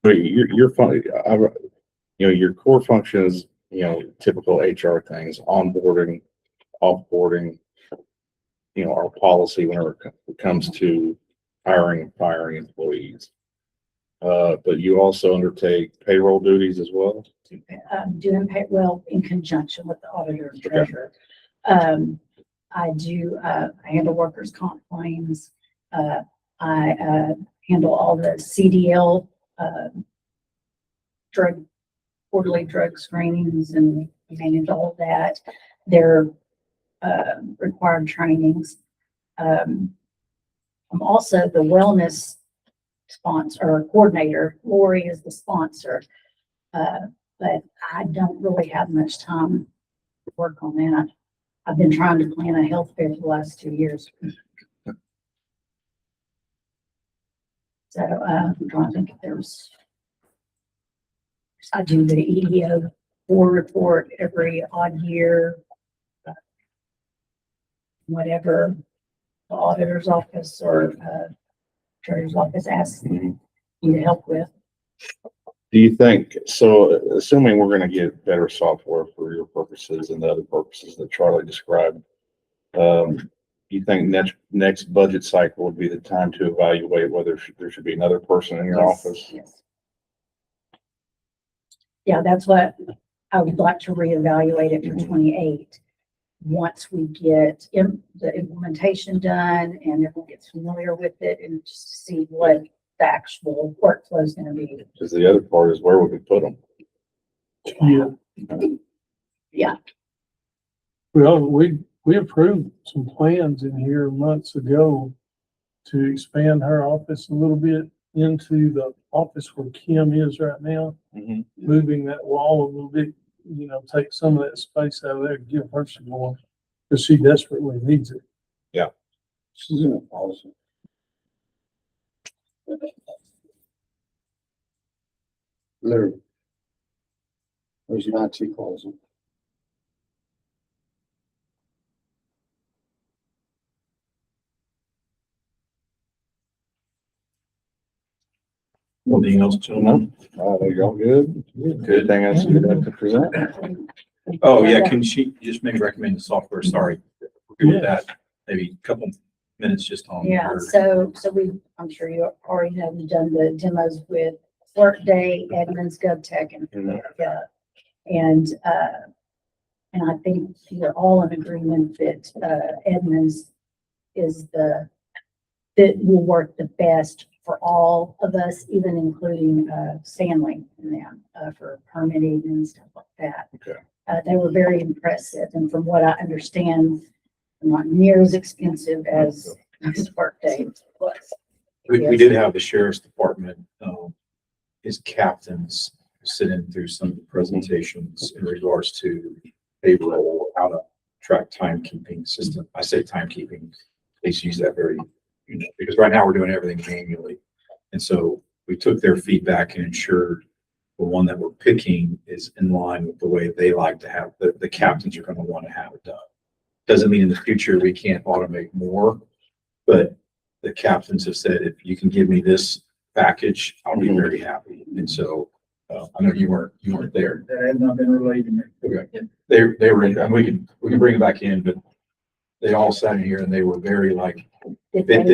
But your fun, your core functions, typical HR things, onboarding, offboarding, you know, our policy whenever it comes to hiring and firing employees. But you also undertake payroll duties as well? Doing pay, well, in conjunction with the auditor and Okay. treasurer. I do, I handle workers' comp claims. I handle all the CDL, quarterly drug screenings and manage all of that. Their required trainings. I'm also the wellness sponsor or coordinator. Lori is the sponsor. But I don't really have much time to work on that. I've been trying to plan a health fair for the last 2 years. So, I'm trying to think if there's, I do the EEO board report every odd year. Whatever the auditor's office or, treasurer's office asks me to help with. Do you think, so assuming we're gonna get better software for your purposes and the other purposes that Charlie described, you think next budget cycle would be the time to evaluate whether there should be another person in your Yes, office? yes. Yeah, that's what I would like to reevaluate it for 28. Once we get the implementation done and everyone gets familiar with it and just see what the actual workflow is gonna be. Because the other part is where would we put them? Yeah. Yeah. Well, we approved some plans in here months ago to expand her office a little bit into the office where Kim is right now, Mhm. moving that wall a little bit, you know, take some of that space out of there, give her some more, because she desperately needs it. She's in a policy. Literally. There's an IT policy. Anything else, gentlemen? Y'all good? Good. Anything else you'd like to present? Oh, yeah, can she just maybe recommend the software? Sorry. We're good with that. Maybe a couple minutes just on. Yeah, her- so I'm sure you already know, we've done the demos with Workday, Edmunds, GovTech, and and I think we're all in agreement that Edmunds is that will work the best for all of us, even including Stanley and them for permitting and stuff like that. Okay. They were very impressive, and from what I understand, not near as expensive as Workday was. We did have the sheriff's department, his captains sitting through some of the presentations in regards to payroll, how to track timekeeping system. I say timekeeping, they use that very, because right now we're doing everything manually. And so we took their feedback and ensured the one that we're picking is in line with the way they like to have, the captains are gonna want to have it done. Doesn't mean in the future we can't automate more, but the captains have said, if you can give me this package, I'll be very happy. And so, I know you weren't there. That has not been relayed to me. Okay. They were, and we can bring it back in, but they all sat in here and they were very like, fit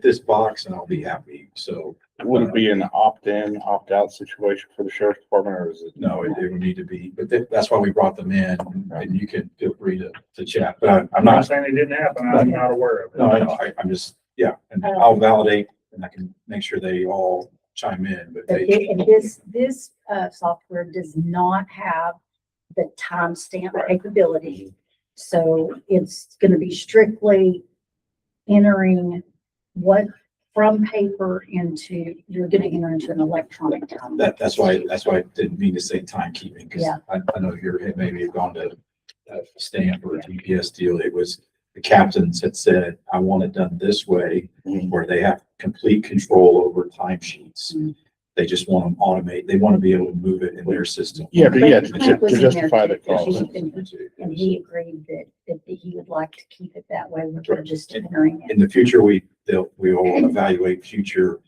this box and I'll be happy. So. Would it be an opt-in, opt-out situation for the sheriff's department, or is it? No, it would need to be, but that's why we brought them in, and you can feel free to chat, but I'm I'm not not, saying it didn't happen. I'm not aware of it. no, I know, I'm just, yeah, and I'll validate and I can make sure they all chime in, but But they. this software does not have the timestamp capability. So it's gonna be strictly entering what from paper into, you're gonna enter into an electronic time. That's why I didn't mean to say timekeeping, because Yeah. I know you're, maybe have gone to a stamp or a GPS deal. It was, the captains had said, I want it done this way, where they have complete control over timesheets. Mhm. They just want them automate. They want to be able to move it in their system. Yeah, but yeah, Frank was to in there justify the too, cost. and he agreed that he would like to keep it that way, we're just entering it. In the future, we will evaluate future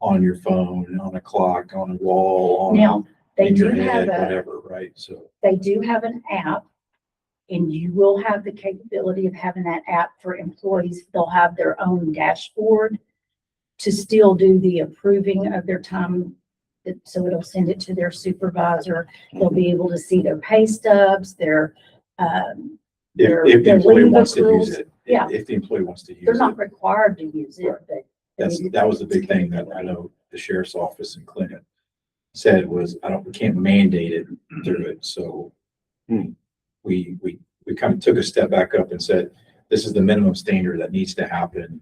on your phone, on a clock, on a wall, on Now, they in do your have head, a, whatever, right? So. they do have an app And you will have the capability of having that app for employees. They'll have their own dashboard to still do the approving of their time. So it'll send it to their supervisor. They'll be able to see their pay stubs, their, If the employee leave wants to accruals. use it. Yeah. If the employee wants to use They're it. not required to use it, Right. but. That was the big thing that I know the sheriff's office in Clinton said was, we can't mandate it through it. So we kind of took a step back up and said, this is the minimum standard that needs to happen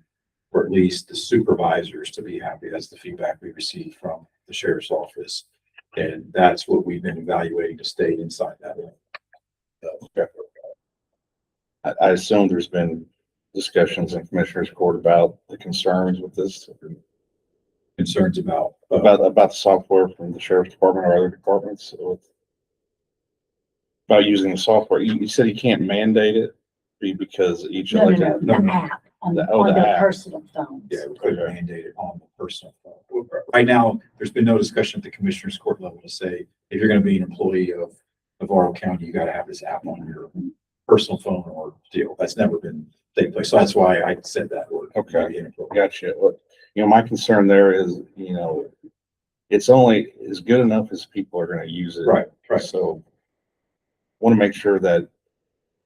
for at least the supervisors to be happy. That's the feedback we received from the sheriff's office. And that's what we've been evaluating to stay inside that. I assume there's been discussions in Commissioners Court about the concerns with this, Concerns about, about the software from the Sheriff's Department or other departments about using the software. You said you can't mandate it because each No, elected. the app on The their app. personal phones. yeah, we couldn't mandate it on the personal phone. Right now, there's been no discussion at the Commissioners Court level to say, if you're going to be an employee of Navarro County, you got to have this app on your personal phone or deal. That's never been taking place. So that's why I said that word. Okay. Gotcha. Well, my concern there is, it's only as good enough as people are going to use it. Right. So want to make sure that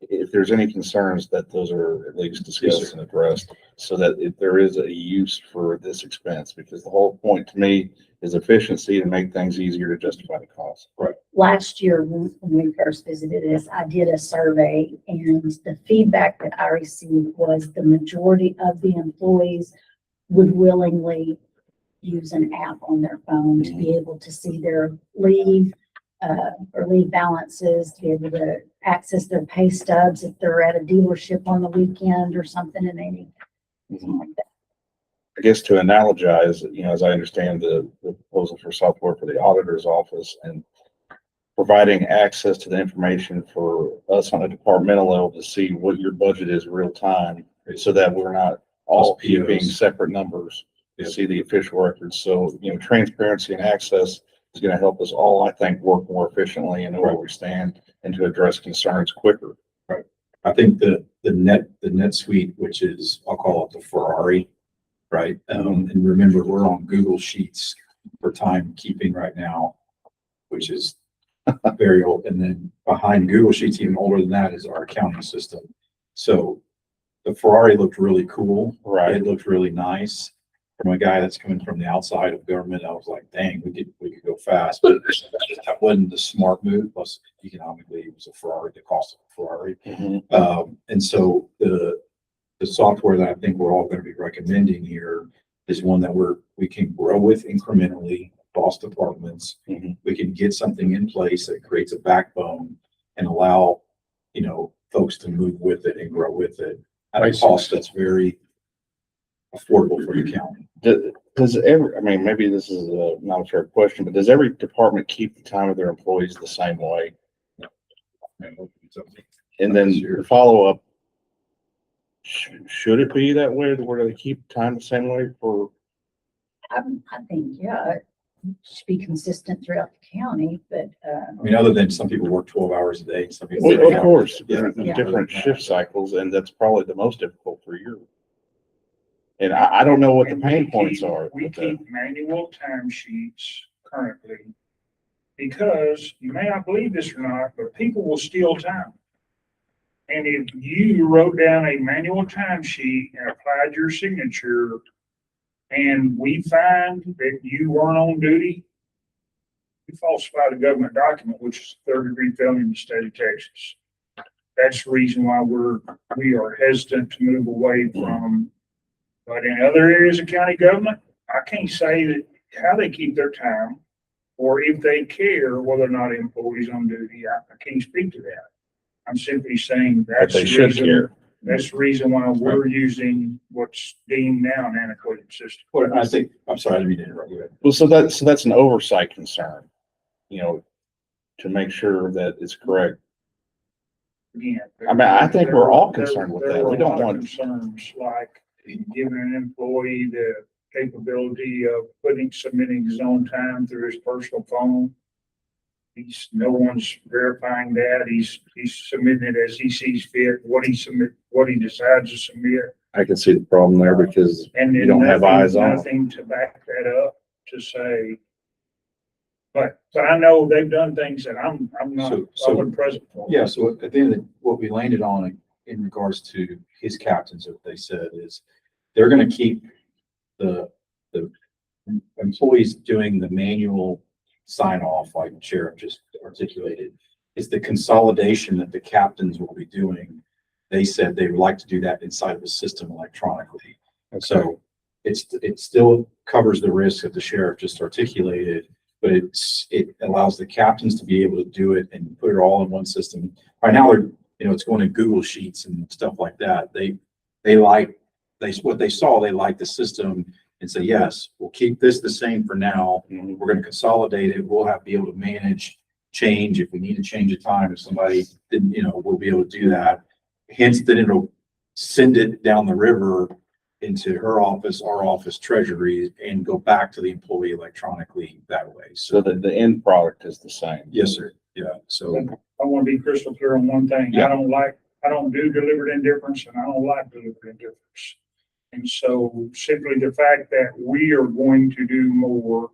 if there's any concerns that those are at least discussed and addressed so that if there is a use for this expense, because the whole point to me is efficiency to make things easier to justify the cost. Right. Last year, when we first visited this, I did a survey, and the feedback that I received was the majority of the employees would willingly use an app on their phone to be able to see their leave or leave balances, to be able to access their pay stubs if they're at a dealership on the weekend or something and they need something like that. I guess to analogize, as I understand the proposal for software for the auditor's office and providing access to the information for us on a departmental level to see what your budget is real time so that we're not all Those POs. keeping separate numbers to see the official records. So, transparency and access is going to help us all, I think, work more efficiently and know where we stand and to address concerns quicker. I think the NetSuite, which is, I'll call it the Ferrari, right? And remember, we're on Google Sheets for timekeeping right now, which is very old. And then behind Google Sheets, even older than that, is our accounting system. So the Ferrari looked really cool. Right. It looked really nice. From a guy that's coming from the outside of government, I was like, dang, we could go fast, but that wasn't the smart move. Plus, economically, it was a Ferrari, the cost of a Ferrari. And so the software that I think we're all going to be recommending here is one that we can grow with incrementally across departments. We can get something in place that creates a backbone and allow, folks to move with it and grow with it at a cost that's very affordable for your county. Maybe this is not a fair question, but does every department keep the time of their employees the same way? And then your follow-up, should it be that way, where they keep time the same way for? I think, yeah, it should be consistent throughout the county, but, Other than some people work 12 hours a day, some people. Well, of course, Yeah. different shift cycles, and that's probably the most difficult for you. And I don't know what the pain points are. We keep manual timesheets currently because you may not believe this or not, but people will steal time. And if you wrote down a manual timesheet and applied your signature and we find that you weren't on duty, you falsified a government document, which is a third-degree felony in the state of Texas. That's the reason why we are hesitant to move away from. But in other areas of county government, I can't say that how they keep their time or if they care whether or not employees on duty. I can't speak to that. I'm simply saying that's They should care. That's the reason why we're using what's deemed now an antiquated system. Well, I think, I'm sorry, I didn't mean to interrupt you. Well, so that's an oversight concern, to make sure that it's correct. Again, I think we're all concerned with that. We don't want concerns like giving an employee the capability of submitting his own time through his personal phone. no one's verifying that. He's submitting it as he sees fit, what he decides to submit. I can see the problem there because And you then don't have eyes on it. nothing to back that up to say. But I know they've done things that I'm not, I wasn't present for. Yeah, so at the end of what we landed on in regards to his captains, what they said is they're gonna keep the employees doing the manual sign off, like Sheriff just articulated. It's the consolidation that the captains will be doing. They said they would like to do that inside of the system electronically. So it still covers the risk that the sheriff just articulated, but it allows the captains to be able to do it and put it all in one system. Right now, it's going in Google Sheets and stuff like that. What they saw, they like the system and say, yes, we'll keep this the same for now. We're going to consolidate it. We'll be able to manage change. If we need to change a time, if somebody didn't, we'll be able to do that. Hence, then it'll send it down the river into her office, our office, treasury, and go back to the employee electronically that way. So the end product is the same. Yes, sir. Yeah. So I want to be crystal clear on one thing. Yeah. I don't do deliberate indifference, and I don't like deliberate indifference. And so simply the fact that we are going to do more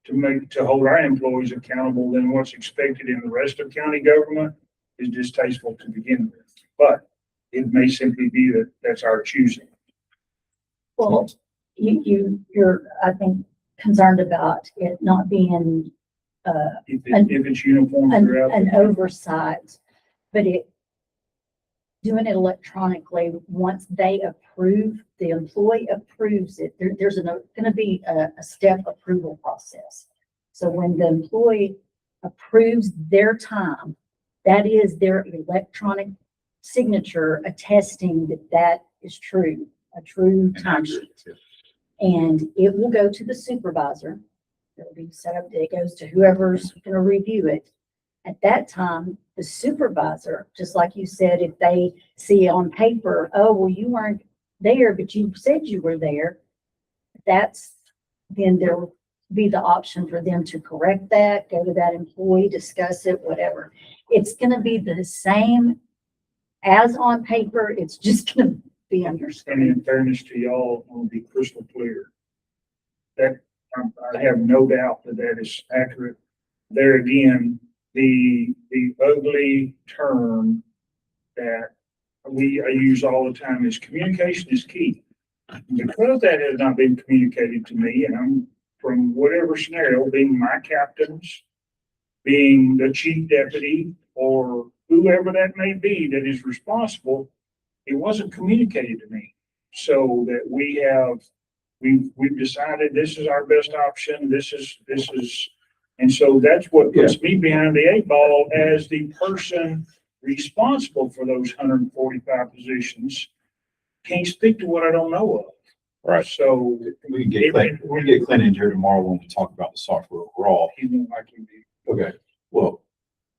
to hold our employees accountable than what's expected in the rest of county government is distasteful to begin with. But it may simply be that that's our choosing. Well, you're, I think, concerned about it not being, If it's uniform throughout. an oversight, but doing it electronically, once they approve, the employee approves it, there's gonna be a step approval process. So when the employee approves their time, that is their electronic signature attesting that that is true, a true timesheet. And it will go to the supervisor. It'll be set up, it goes to whoever's gonna review it. At that time, the supervisor, just like you said, if they see on paper, oh, well, you weren't there, but you said you were there, then there'll be the option for them to correct that, go to that employee, discuss it, whatever. It's gonna be the same as on paper, it's just gonna be under And screen. in fairness to y'all, I want to be crystal clear. That, I have no doubt that is accurate. There again, the ugly term that I use all the time is communication is key. Because that has not been communicated to me, and I'm from whatever scenario, being my captains, being the chief deputy, or whoever that may be that is responsible, it wasn't communicated to me. So that we've decided this is our best option, this is, and so that's what puts me behind the 8 ball as the person responsible for those 145 positions. Can't speak to what I don't know of. Right. So. we can get Clint in here tomorrow when we talk about the software overall. He won't like him. Okay. Well,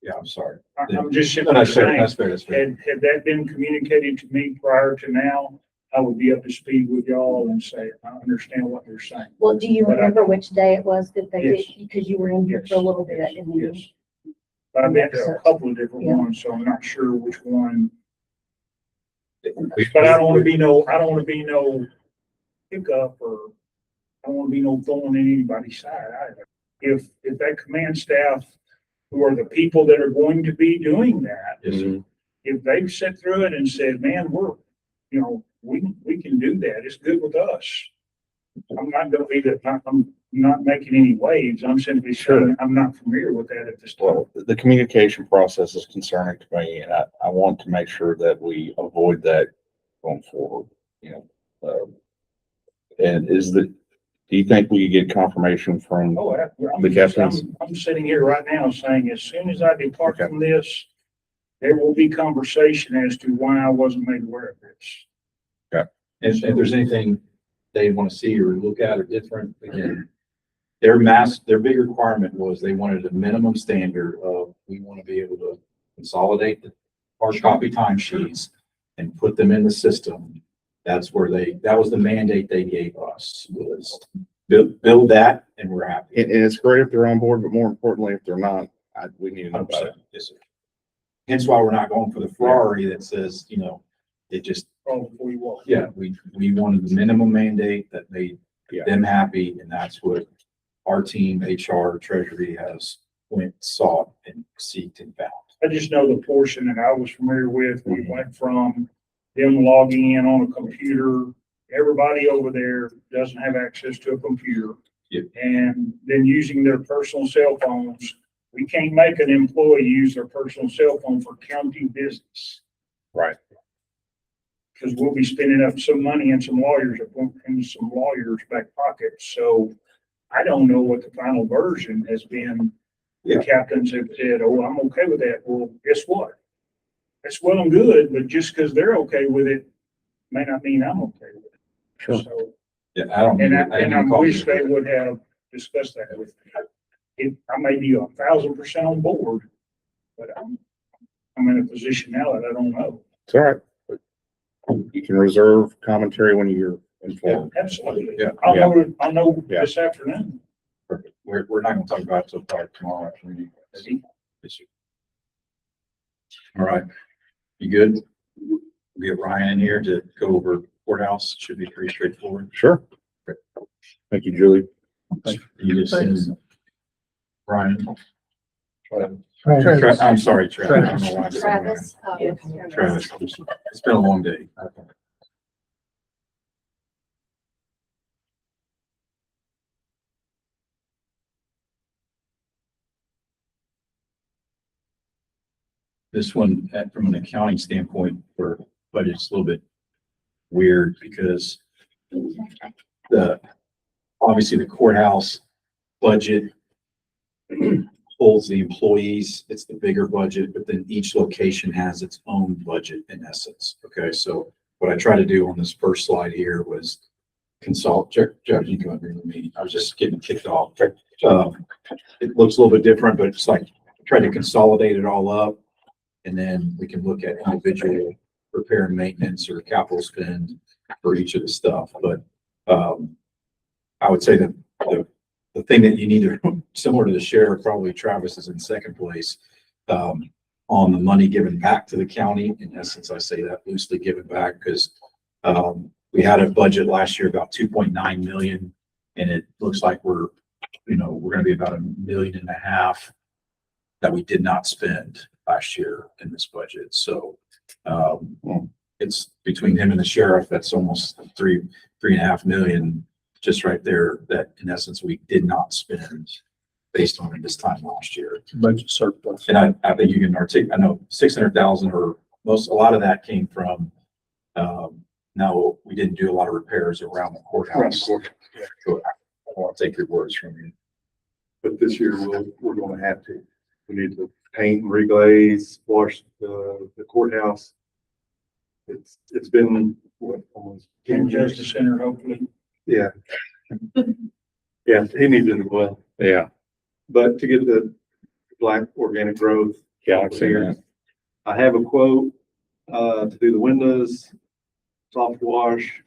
yeah, I'm sorry. I'm just No, simply that's fair. saying, That's fair. That's fair. had that been communicated to me prior to now, I would be up to speed with y'all and say, I understand what you're saying. Well, do you But I- remember which day it was that they did, Yes. because you were in here for a little bit, and then Yes. But I've been to a couple of different Yeah. ones, so I'm not sure which one. But I don't want to be no hiccup, or I don't want to be no thorn in anybody's side either. If that command staff, who are the people that are going to be doing that, Yes, sir. if they've sat through it and said, man, we can do that, it's good with us. I'm not gonna be that, I'm not making any waves, I'm simply saying, I'm not familiar with that at this time. Well, the communication process is concerning to me, and I want to make sure that we avoid that going forward, and do you think we could get confirmation from Oh, the captains? I'm sitting here right now saying, as soon as I depart from this, there will be conversation as to why I wasn't made aware of this. If there's anything they want to see or look at or different, again, their big requirement was they wanted a minimum standard of, we want to be able to consolidate the hard copy timesheets and put them in the system. That's where that was the mandate they gave us, was build that, and we're happy. And it's great if they're on board, but more importantly, if they're not, we need to know about it. Yes, sir. Hence why we're not going for the Ferrari that says, you know, it just, Oh, before you walk. yeah, we wanted the minimum mandate that made Yeah. them happy, and that's what our team, HR, Treasury has went, sought, and seeked and found. I just know the portion that I was familiar with, we went from them logging in on a computer. Everybody over there doesn't have access to a computer. Yep. And then using their personal cell phones. We can't make an employee use their personal cell phone for county business. Right. Because we'll be spending up some money and some lawyers, in some lawyers' back pockets. So I don't know what the final version has been. The captains have said, oh, I'm okay with that. Well, guess what? That's well and good, but just because they're okay with it may not mean I'm okay with it. Sure. So, Yeah, I don't. and I didn't I call wish you. they would have discussed that with me. I may be 1,000% on board, but I'm in a position now that I don't know. It's all right. You can reserve commentary when you're Yeah, informed. absolutely. Yeah. I'll know Yeah. this afternoon. Perfect. We're not gonna talk about it till probably tomorrow afternoon. Yes, sir. All right, you good? We'll get Ryan in here to go over courthouse. Should be pretty straightforward. Sure. Thank you, Julie. You just send Ryan. Travis. I'm sorry, Travis. I don't know why I said Ryan. Travis. Travis, it's been a long day. This one, from an accounting standpoint for budget's a little bit weird because obviously the courthouse budget holds the employees. It's the bigger budget, but then each location has its own budget in essence. Okay, so what I try to do on this first slide here was consult, Jeff, you can agree with me. I was just getting kicked off. It looks a little bit different, but it's like try to consolidate it all up. And then we can look at individual repair and maintenance or capital spend for each of the stuff. But I would say that the thing that you need to, similar to the sheriff, probably Travis is in second place on the money given back to the county. In essence, I say that loosely given back because we had a budget last year about 2.9 million, and it looks like we're going to be about $1.5 million that we did not spend last year in this budget. So it's between him and the sheriff, that's almost 3.5 million just right there that in essence we did not spend based on this time last year. Budget surplus. And I think you can articulate, I know 600,000 or a lot of that came from, no, we didn't do a lot of repairs around the courthouse. So I want to take your words from you. But this year we're going to have to. We need to paint, reglaze, wash the courthouse. It's been what, almost In 10 years. Justice Center, hopefully. Yeah. Yeah, he needs it as well. Yeah. But to get the black organic growth. Yeah, I've seen that. I have a quote to do the windows, soft wash,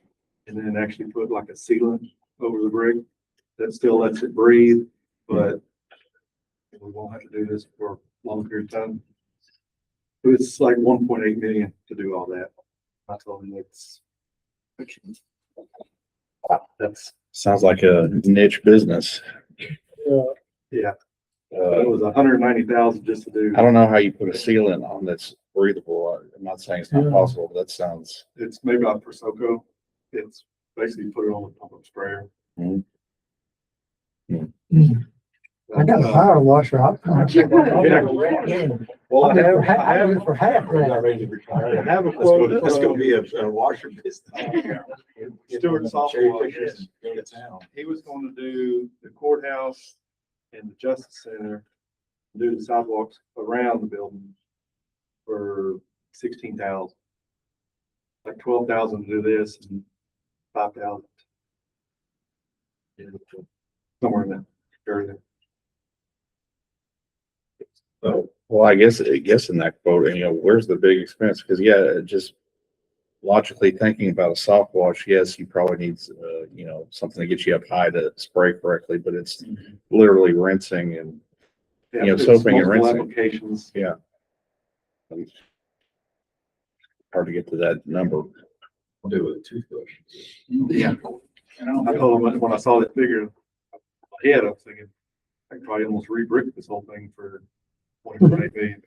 and then actually put like a sealant over the brick that still lets it breathe, but we won't have to do this for a long period of time. But it's like 1.8 million to do all that. I told him that's Sounds like a niche business. yeah. It was 190,000 just to do. I don't know how you put a sealant on that's breathable. I'm not saying it's not Yeah. possible, but that sounds. It's made by Persoco. It's basically put it on the pump up sprayer. I got a power washer. I've Well, I never have, had, I do it for half that. I have a quote. Let's go be a washer business. Stuart Soft Wash. Go to town. He was going to do the courthouse and the Justice Center, do the sidewalks around the building for 16,000. Like 12,000 to do this and 5,000. Somewhere in that area. Well, I guess in that quote, where's the big expense? Because just logically thinking about a soft wash, yes, you probably needs, something to get you up high to spray correctly, but it's literally rinsing and You know, it's soaping and multiple rinsing. Applications. Hard to get to that number. I'll do it with a toothbrush. Yeah. I told him when I saw that figure, in my head, I was thinking, I could probably almost re-brick this whole thing for 25 million.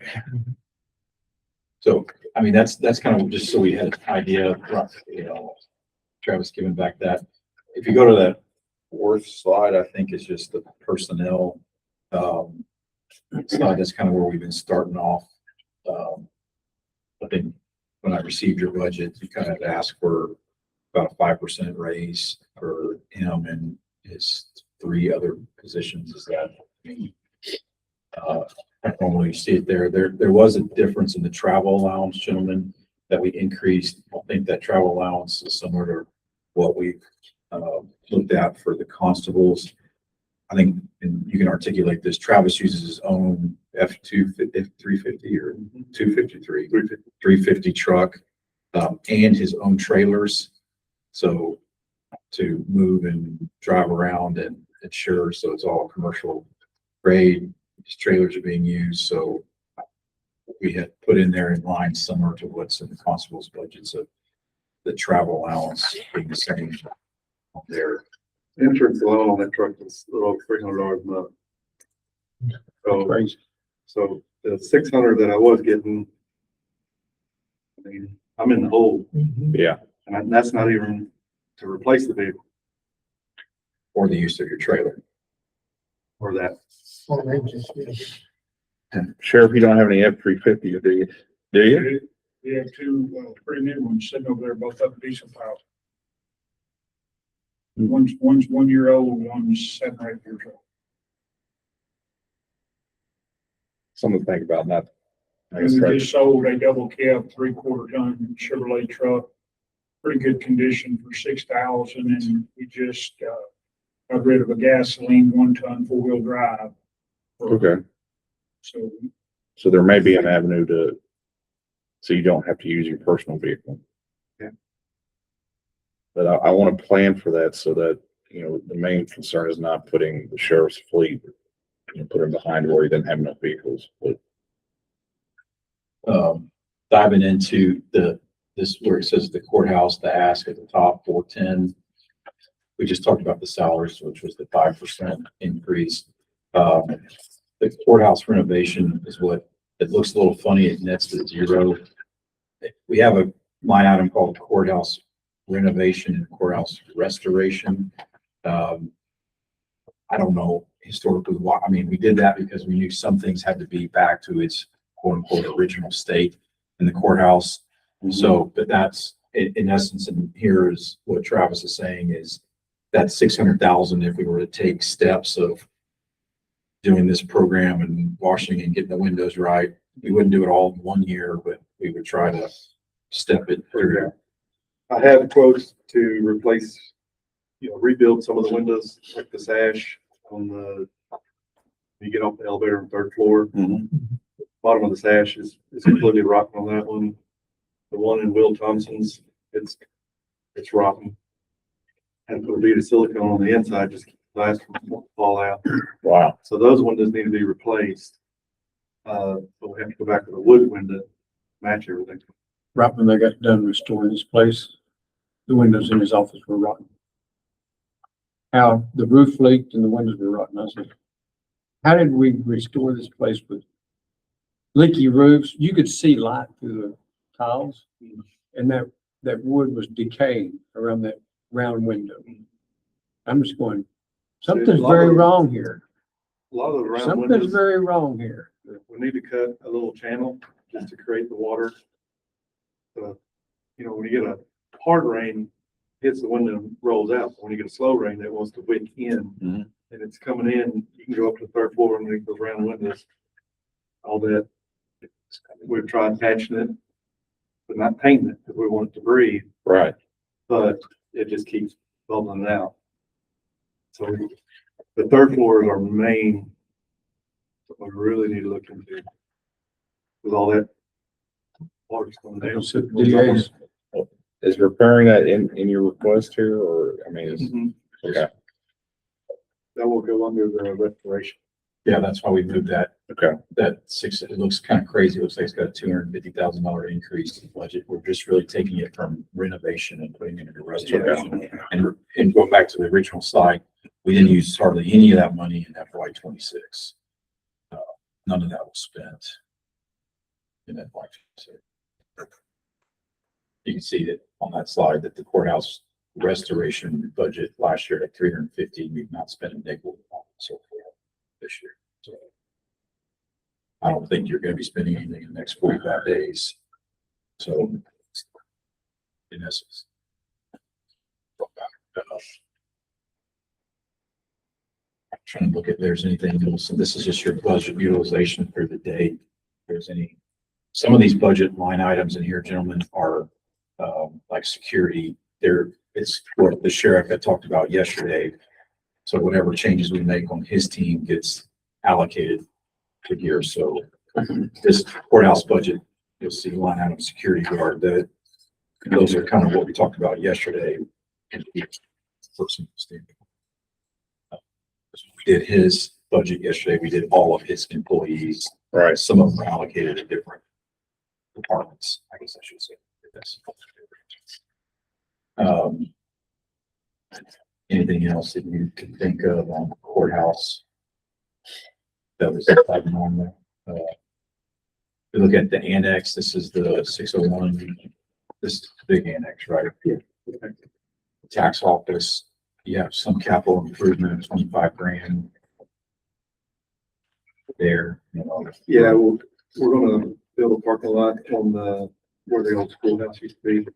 So, I mean, that's kind of just so we had an idea, you know, Travis giving back that. If you go to that fourth slide, I think it's just the personnel, slide. That's kind of where we've been starting off. I think when I received your budget, you kind of asked for about a 5% raise for him and his 3 other positions. Is that, I mean, I normally see it there. There was a difference in the travel allowance, gentlemen, that we increased. I think that travel allowance is similar to what we've looked at for the constables. I think, and you can articulate this, Travis uses his own F-350 or 253, 350 truck, and his own trailers. So to move and drive around and insure, so it's all commercial grade. These trailers are being used, so we had put in there in line similar to what's in the constable's budgets of the travel allowance being the same there. Insurance alone on that truck is a little $300 a month. So, Crazy. so the 600 that I was getting, I mean, I'm in the hole, Yeah. and that's not even to replace the vehicle Or the use of your trailer. or that. Sheriff, you don't have any F-350, do you? Do you? We have 2, pretty new ones sitting over there, both up decent power. One's 1 year old, one's 7 or 8 years old. Something to think about, not. I And guess, we right. just sold a double cab, 3/4 ton Chevrolet truck. Pretty good condition for 6,000, and we just, got rid of a gasoline 1 ton 4-wheel drive. Okay, So so there may be an avenue to, so you don't have to use your personal vehicle. Yeah. But I want to plan for that so that, you know, the main concern is not putting the sheriff's fleet, you know, put him behind where he doesn't have enough vehicles, but. Diving into this where it says the courthouse, the ask at the top, 410. We just talked about the salaries, which was the 5% increase. The courthouse renovation is what, it looks a little funny. It nets to 0. We have a line item called courthouse renovation and courthouse restoration. I don't know historically why. I mean, we did that because we knew some things had to be back to its quote unquote original state in the courthouse. So, but that's in essence, and here is what Travis is saying is that 600,000, if we were to take steps of doing this program and washing and getting the windows right, we wouldn't do it all in 1 year, but we would try to step it through. I have quotes to replace, you know, rebuild some of the windows, like the sash on the, you get off the elevator on 3rd floor. Bottom of the sash is completely rotten on that one. The one in Will Thompson's, it's rotten. And put a bead of silicone on the inside, just keep the glass from fall out. Wow. So those windows need to be replaced. So we have to go back to the wood window, match everything. Right when they got done restoring this place, the windows in his office were rotten. How the roof leaked and the windows were rotten. I said, how did we restore this place with leaky roofs? You could see light through the tiles, and that wood was decaying around that round window. I'm just going, something's very wrong here. A lot of those round Something's windows, very wrong here. we need to cut a little channel just to create the water. So, you know, when you get a hard rain, hits the window and rolls out. When you get a slow rain, it wants to wick in, and it's coming in. You can go up to the 3rd floor underneath those round windows. All that. We've tried patching it, but not painting it because we want it to breathe. Right. But it just keeps bubbling out. So the 3rd floor is our main, what we really need to look into. With all that water's coming down. DAs, Is repairing that in your request here, or, I mean, Mhm. okay, That will go under the restoration. Yeah, that's why we moved that. Okay. That six, it looks kind of crazy. It looks like it's got a $250,000 increase in budget. We're just really taking it from renovation and putting it into restoration. And going back to the original slide, we didn't use hardly any of that money in FY 26. None of that was spent in FY 26. You can see that on that slide that the courthouse restoration budget last year at 350, we've not spent a nickel on it so far this year. So I don't think you're going to be spending anything in the next 45 days. So in essence, I'm trying to look at if there's anything else. So this is just your budget utilization for the day. If there's any, some of these budget line items in here, gentlemen, are like security. It's what the sheriff had talked about yesterday. So whatever changes we make on his team gets allocated to here. So this courthouse budget, you'll see line item security guard, that those are kind of what we talked about yesterday. We did his budget yesterday. We did all of his employees. Right. Some of them are allocated to different departments, I guess I should say. Anything else that you can think of on the courthouse that was like normal? We look at the annex. This is the 601. This is the big annex, right? Yeah. Tax office. You have some capital improvement, 25 grand there. You know. Yeah, we're gonna build a parking lot on where the old schoolhouse used to be.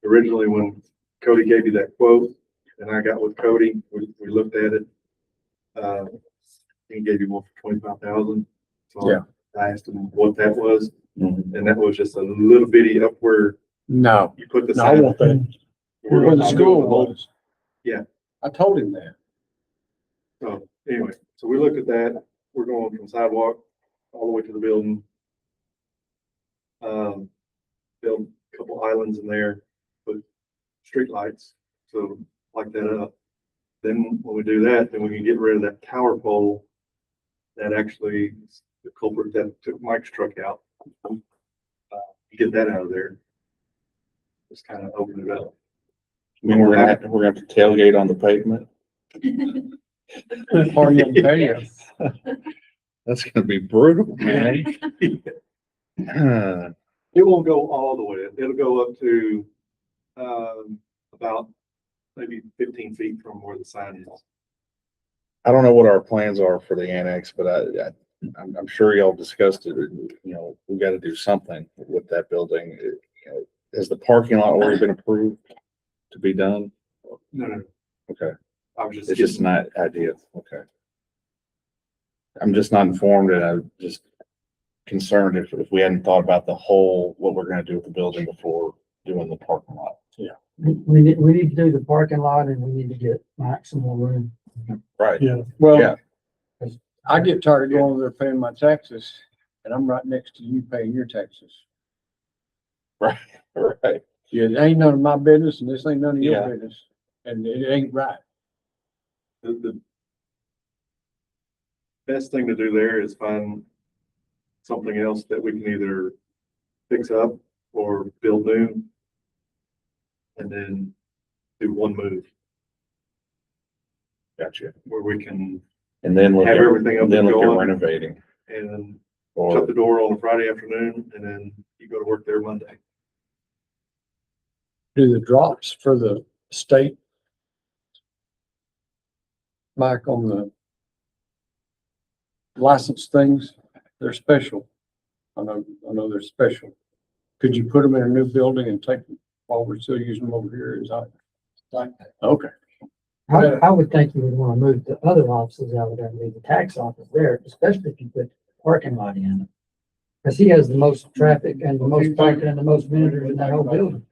Originally, when Cody gave you that quote, and I got with Cody, we looked at it. He gave you one for 25,000. So Yeah. I asked him what that was, Mhm. and that was just a little bitty up where No, you put the no, I sign. want that. We're Where the gonna do school the whole- was. Yeah. I told him that. So anyway, so we looked at that. We're going from sidewalk all the way to the building. Build a couple islands in there, put street lights, so light that up. Then when we do that, then we can get rid of that tower pole that actually is the culprit that took Mike's truck out. Get that out of there. Just kind of open it up. I mean, we're gonna have to tailgate on the pavement. Party on the patio. That's gonna be brutal, man. It won't go all the way. It'll go up to, about maybe 15 feet from where the sign is. I don't know what our plans are for the annex, but I'm sure y'all discussed it. You know, we got to do something with that building. You know, has the parking lot already been approved to be done? No. Okay, I was just. it's just an idea. Okay. I'm just not informed, and I'm just concerned if we hadn't thought about what we're gonna do with the building before doing the parking lot. We need to do the parking lot and we need to get maximum room. Right. Yeah. Well, Yeah. I get tired of going over there paying my taxes, and I'm right next to you paying your taxes. Right. Yeah, it ain't none of my business, and this ain't none of Yeah. your business, and it ain't right. The best thing to do there is find something else that we can either fix up or build new. And then do one move Gotcha. where we can And then look have at, everything up then and look at going renovating and or, shut the door on a Friday afternoon and then you go to work there Monday. Do the drops for the state, Mike, on the license things, they're special. I know they're special. Could you put them in a new building and take them while we're still using them over here? Is that like, okay. I would think you would want to move the other offices out of there and leave the tax office there, especially if you put parking lot in it. Cause he has the most traffic and the most parking and the most vendors in that whole building.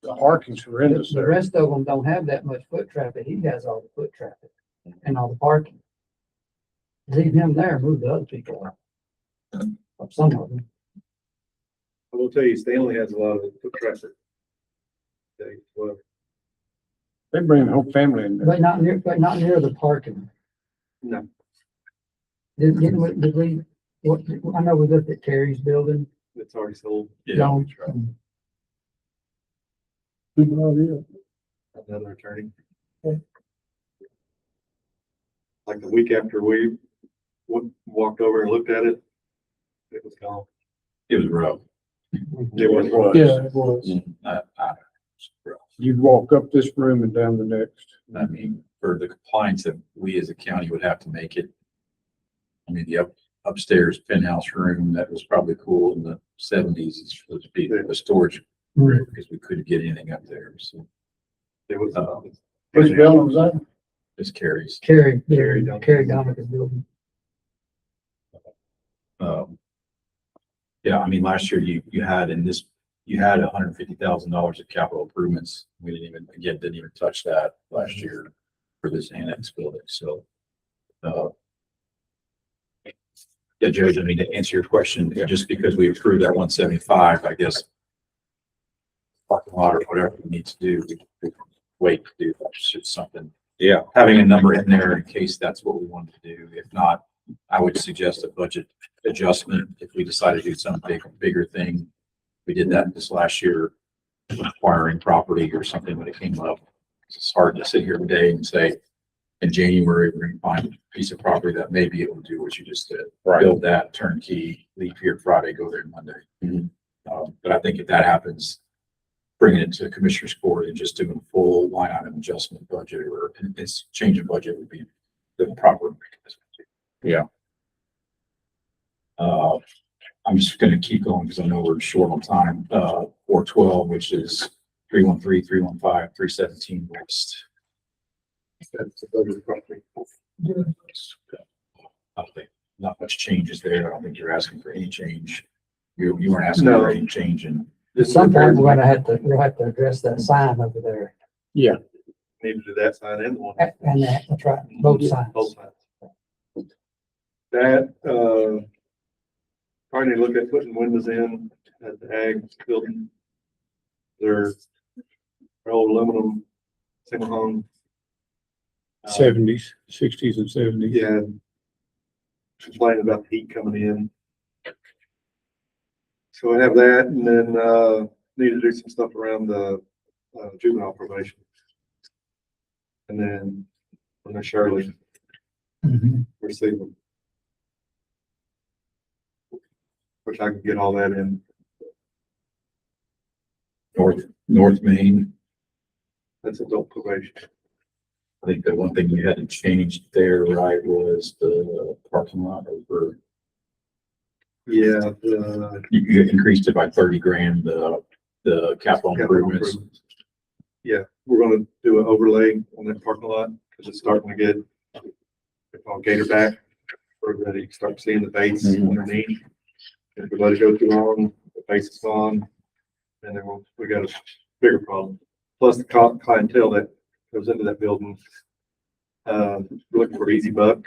The parking's horrendous The there. rest of them don't have that much foot traffic. He has all the foot traffic and all the parking. Leave him there, move the other people out. Some of them. I will tell you, Stanley has a lot of foot traffic. Well, They bring the whole family in there. But not near the parking. no, Did we, what, I know we looked at Terry's building. It's already sold. Gone. Good idea. Another attorney. Okay. Like the week after we walked over and looked at it, it was gone. It was rough. It was. Yeah, it was. You'd walk up this room and down the next. I mean, for the compliance that we as a county would have to make it. I mean, the upstairs penthouse room that was probably cool in the 70s is supposed to be a storage room because we couldn't get anything up there. So It was. Which building was that? this carries. Terry Dominica's building. Yeah, I mean, last year you had $150,000 of capital improvements. We didn't even touch that last year for this annex building. So, yeah, Judge, I mean, to answer your question, just because we approved that 175, I guess parking lot or whatever we need to do, we wait to do that. It's just something. Yeah. Having a number in there in case that's what we wanted to do. If not, I would suggest a budget adjustment if we decide to do some bigger thing. We did that this last year, acquiring property or something when it came up. It's hard to sit here today and say, in January, we're going to find a piece of property that may be able to do what you just did. Right. Build that turnkey, leave here Friday, go there Monday. But I think if that happens, bringing it to the Commissioner's Court and just doing a full line item adjustment budget or it's change of budget would be the proper mechanism. Yeah. I'm just gonna keep going because I know we're short on time. 412, which is 313, 315, 317 West. That's the budget property. I think not much changes there. I don't think you're asking for any change. You weren't asking No. for any change in. Sometimes we'll have to address that sign over there. Need to do that sign and the one. And that's right, both signs. Both sides. That, probably need to look at putting windows in at the ag building. They're old aluminum, single hung. 70s, 60s and 70s. Yeah. Complaining about the heat coming in. So I have that and then, need to do some stuff around the juvenile probation. And then, when they're Shirley, receive them. Which I can get all that in. North Main. That's adult probation. I think the one thing you had to change there, right, was the parking lot over. Yeah. You increased it by 30 grand, the capital improvements. Yeah, we're gonna do an overlay on that parking lot, because it's starting to get, they call it gator back, where you can start seeing the base underneath. If we let it go too long, the base is gone, and then we got a bigger problem. Plus the clientele that goes into that building, looking for easy buck,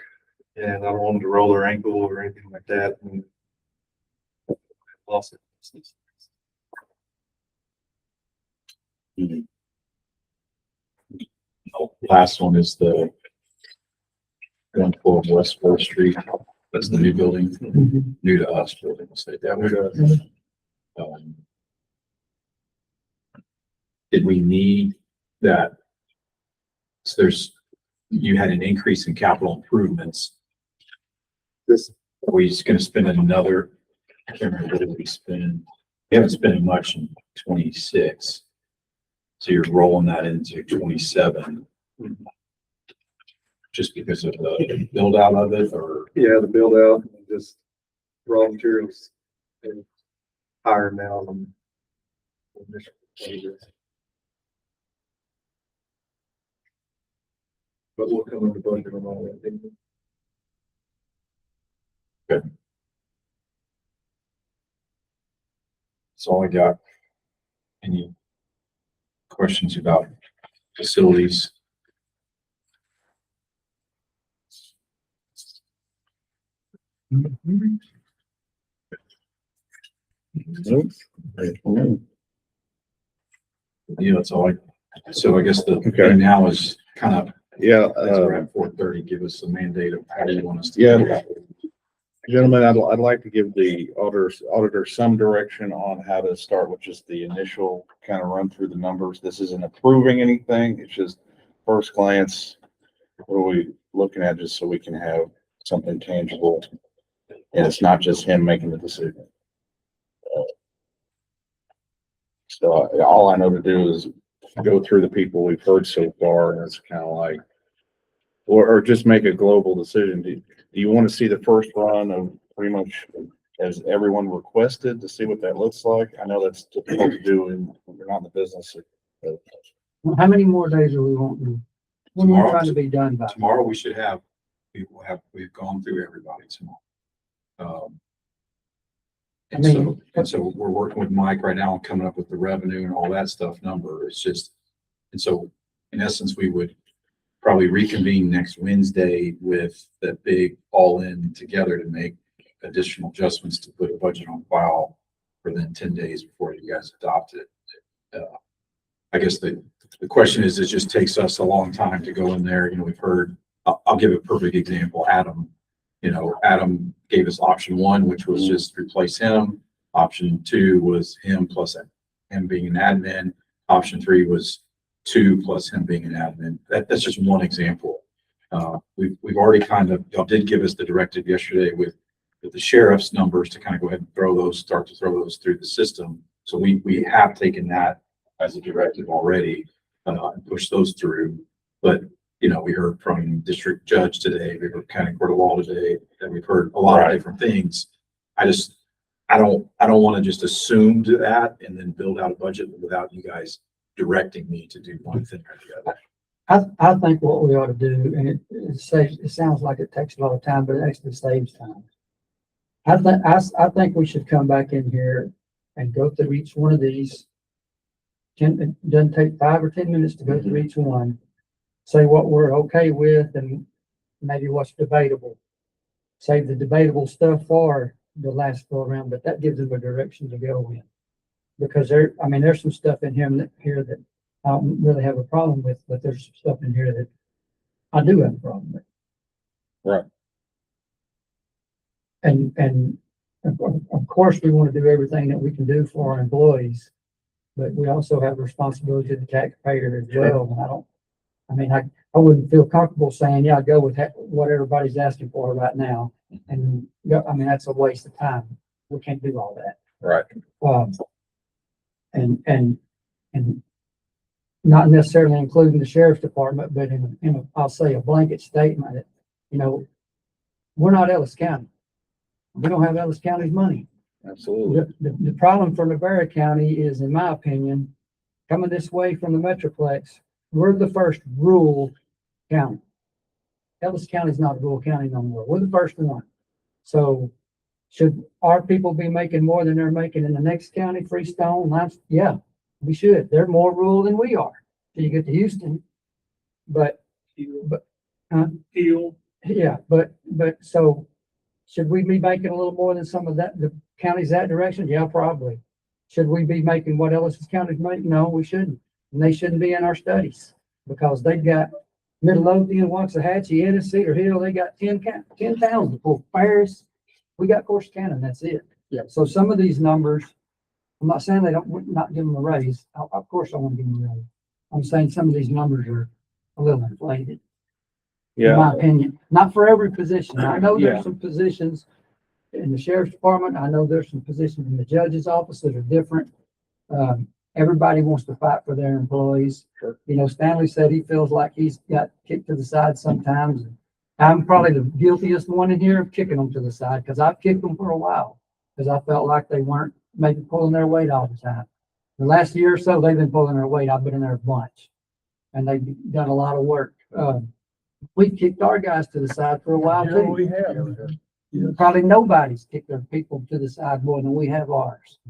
and I don't want them to roll their ankle or anything like that. And lost it. Last one is the 112 West 4th Street. That's the new building, new to us building. We'll say that way. Did we need that? So you had an increase in capital improvements. Are we just going to spend another? I can't remember what did we spend. We haven't spent much in 26. So you're rolling that into 27. Just because of the build out of it, or? Yeah, the build out, and just raw materials is higher now than initial. But we'll come under budget on all that, didn't we? Good. That's all I got. Any questions about facilities? Yeah, that's all so I guess the thing now is kind of, Yeah. we're at 4:30, give us a mandate of how you want us to. Yeah. do that. Gentlemen, I'd like to give the auditor some direction on how to start with just the initial kind of run through the numbers. This isn't approving anything. It's just first glance. What are we looking at, just so we can have something tangible? And it's not just him making the decision. So all I know to do is go through the people we've heard so far, and it's kind of like, or just make a global decision. Do you want to see the first run of pretty much as everyone requested to see what that looks like? I know that's difficult to do when you're not in the business. How many more days are we wanting? When we're trying to be done by? Tomorrow we've gone through everybody tomorrow. And I mean, so we're working with Mike right now on coming up with the revenue and all that stuff number. It's just, and so in essence, we would probably reconvene next Wednesday with that big all-in together to make additional adjustments to put a budget on file for then 10 days before you guys adopt it. I guess the question is, it just takes us a long time to go in there. You know, we've heard, I'll give a perfect example. Adam gave us option 1, which was just replace him. Option 2 was him plus him being an admin. Option 3 was 2 plus him being an admin. That's just one example. We've already y'all did give us the directive yesterday with the sheriff's numbers to kind of go ahead and start to throw those through the system. So we have taken that as a directive already, and pushed those through. But, we heard from district judge today, we heard county court of law today, and we've heard a lot of different things. I don't want to just assume to that and then build out a budget without you guys directing me to do one thing or the other. I think what we ought to do, and it sounds like it takes a lot of time, but it actually saves time. I think we should come back in here and go through each one of these. It doesn't take 5 or 10 minutes to go through each one, say what we're okay with and maybe what's debatable. Save the debatable stuff for the last go around, but that gives them a direction to go in. Because there's some stuff in here that I don't really have a problem with, but there's some stuff in here that I do have a problem with. Right. And of course, we want to do everything that we can do for our employees, but we also have a responsibility to the taxpayer as well. And I wouldn't feel comfortable saying, yeah, go with what everybody's asking for right now. And that's a waste of time. We can't do all that. Right. And not necessarily including the sheriff's department, but I'll say a blanket statement that, we're not Ellis County. We don't have Ellis County's money. Absolutely. The problem for Navarro County is, in my opinion, coming this way from the Metroplex, we're the first rural county. Ellis County is not a rural county no more. We're the first one. So should our people be making more than they're making in the next county, Freestone? Yeah, we should. They're more rural than we are till you get to Houston. But so should we be making a little more than some of the counties that direction? Yeah, probably. Should we be making what Ellis County's making? No, we shouldn't. And they shouldn't be in our studies because they've got Midlothian, Waxahachie, Ennis, Cedar Hill. They got 10,000 for Paris. We got Corsicana, and that's it. Yeah. So some of these numbers, I'm not saying not give them a raise. Of course I want to give them a raise. I'm saying some of these numbers are a little inflated. In my opinion, not for every position. I know there's some positions in the sheriff's department. I know there's some positions in the judge's office that are different. Everybody wants to fight for their employees. Sure. Stanley said he feels like he's got kicked to the side sometimes. I'm probably the guiltiest one in here of kicking them to the side because I've kicked them for a while because I felt like they weren't maybe pulling their weight all the time. The last year or so, they've been pulling their weight. I've been in there a bunch and they've done a lot of work. We've kicked our guys to the side for a while too. We have. Probably nobody's kicked their people to the side more than we have ours.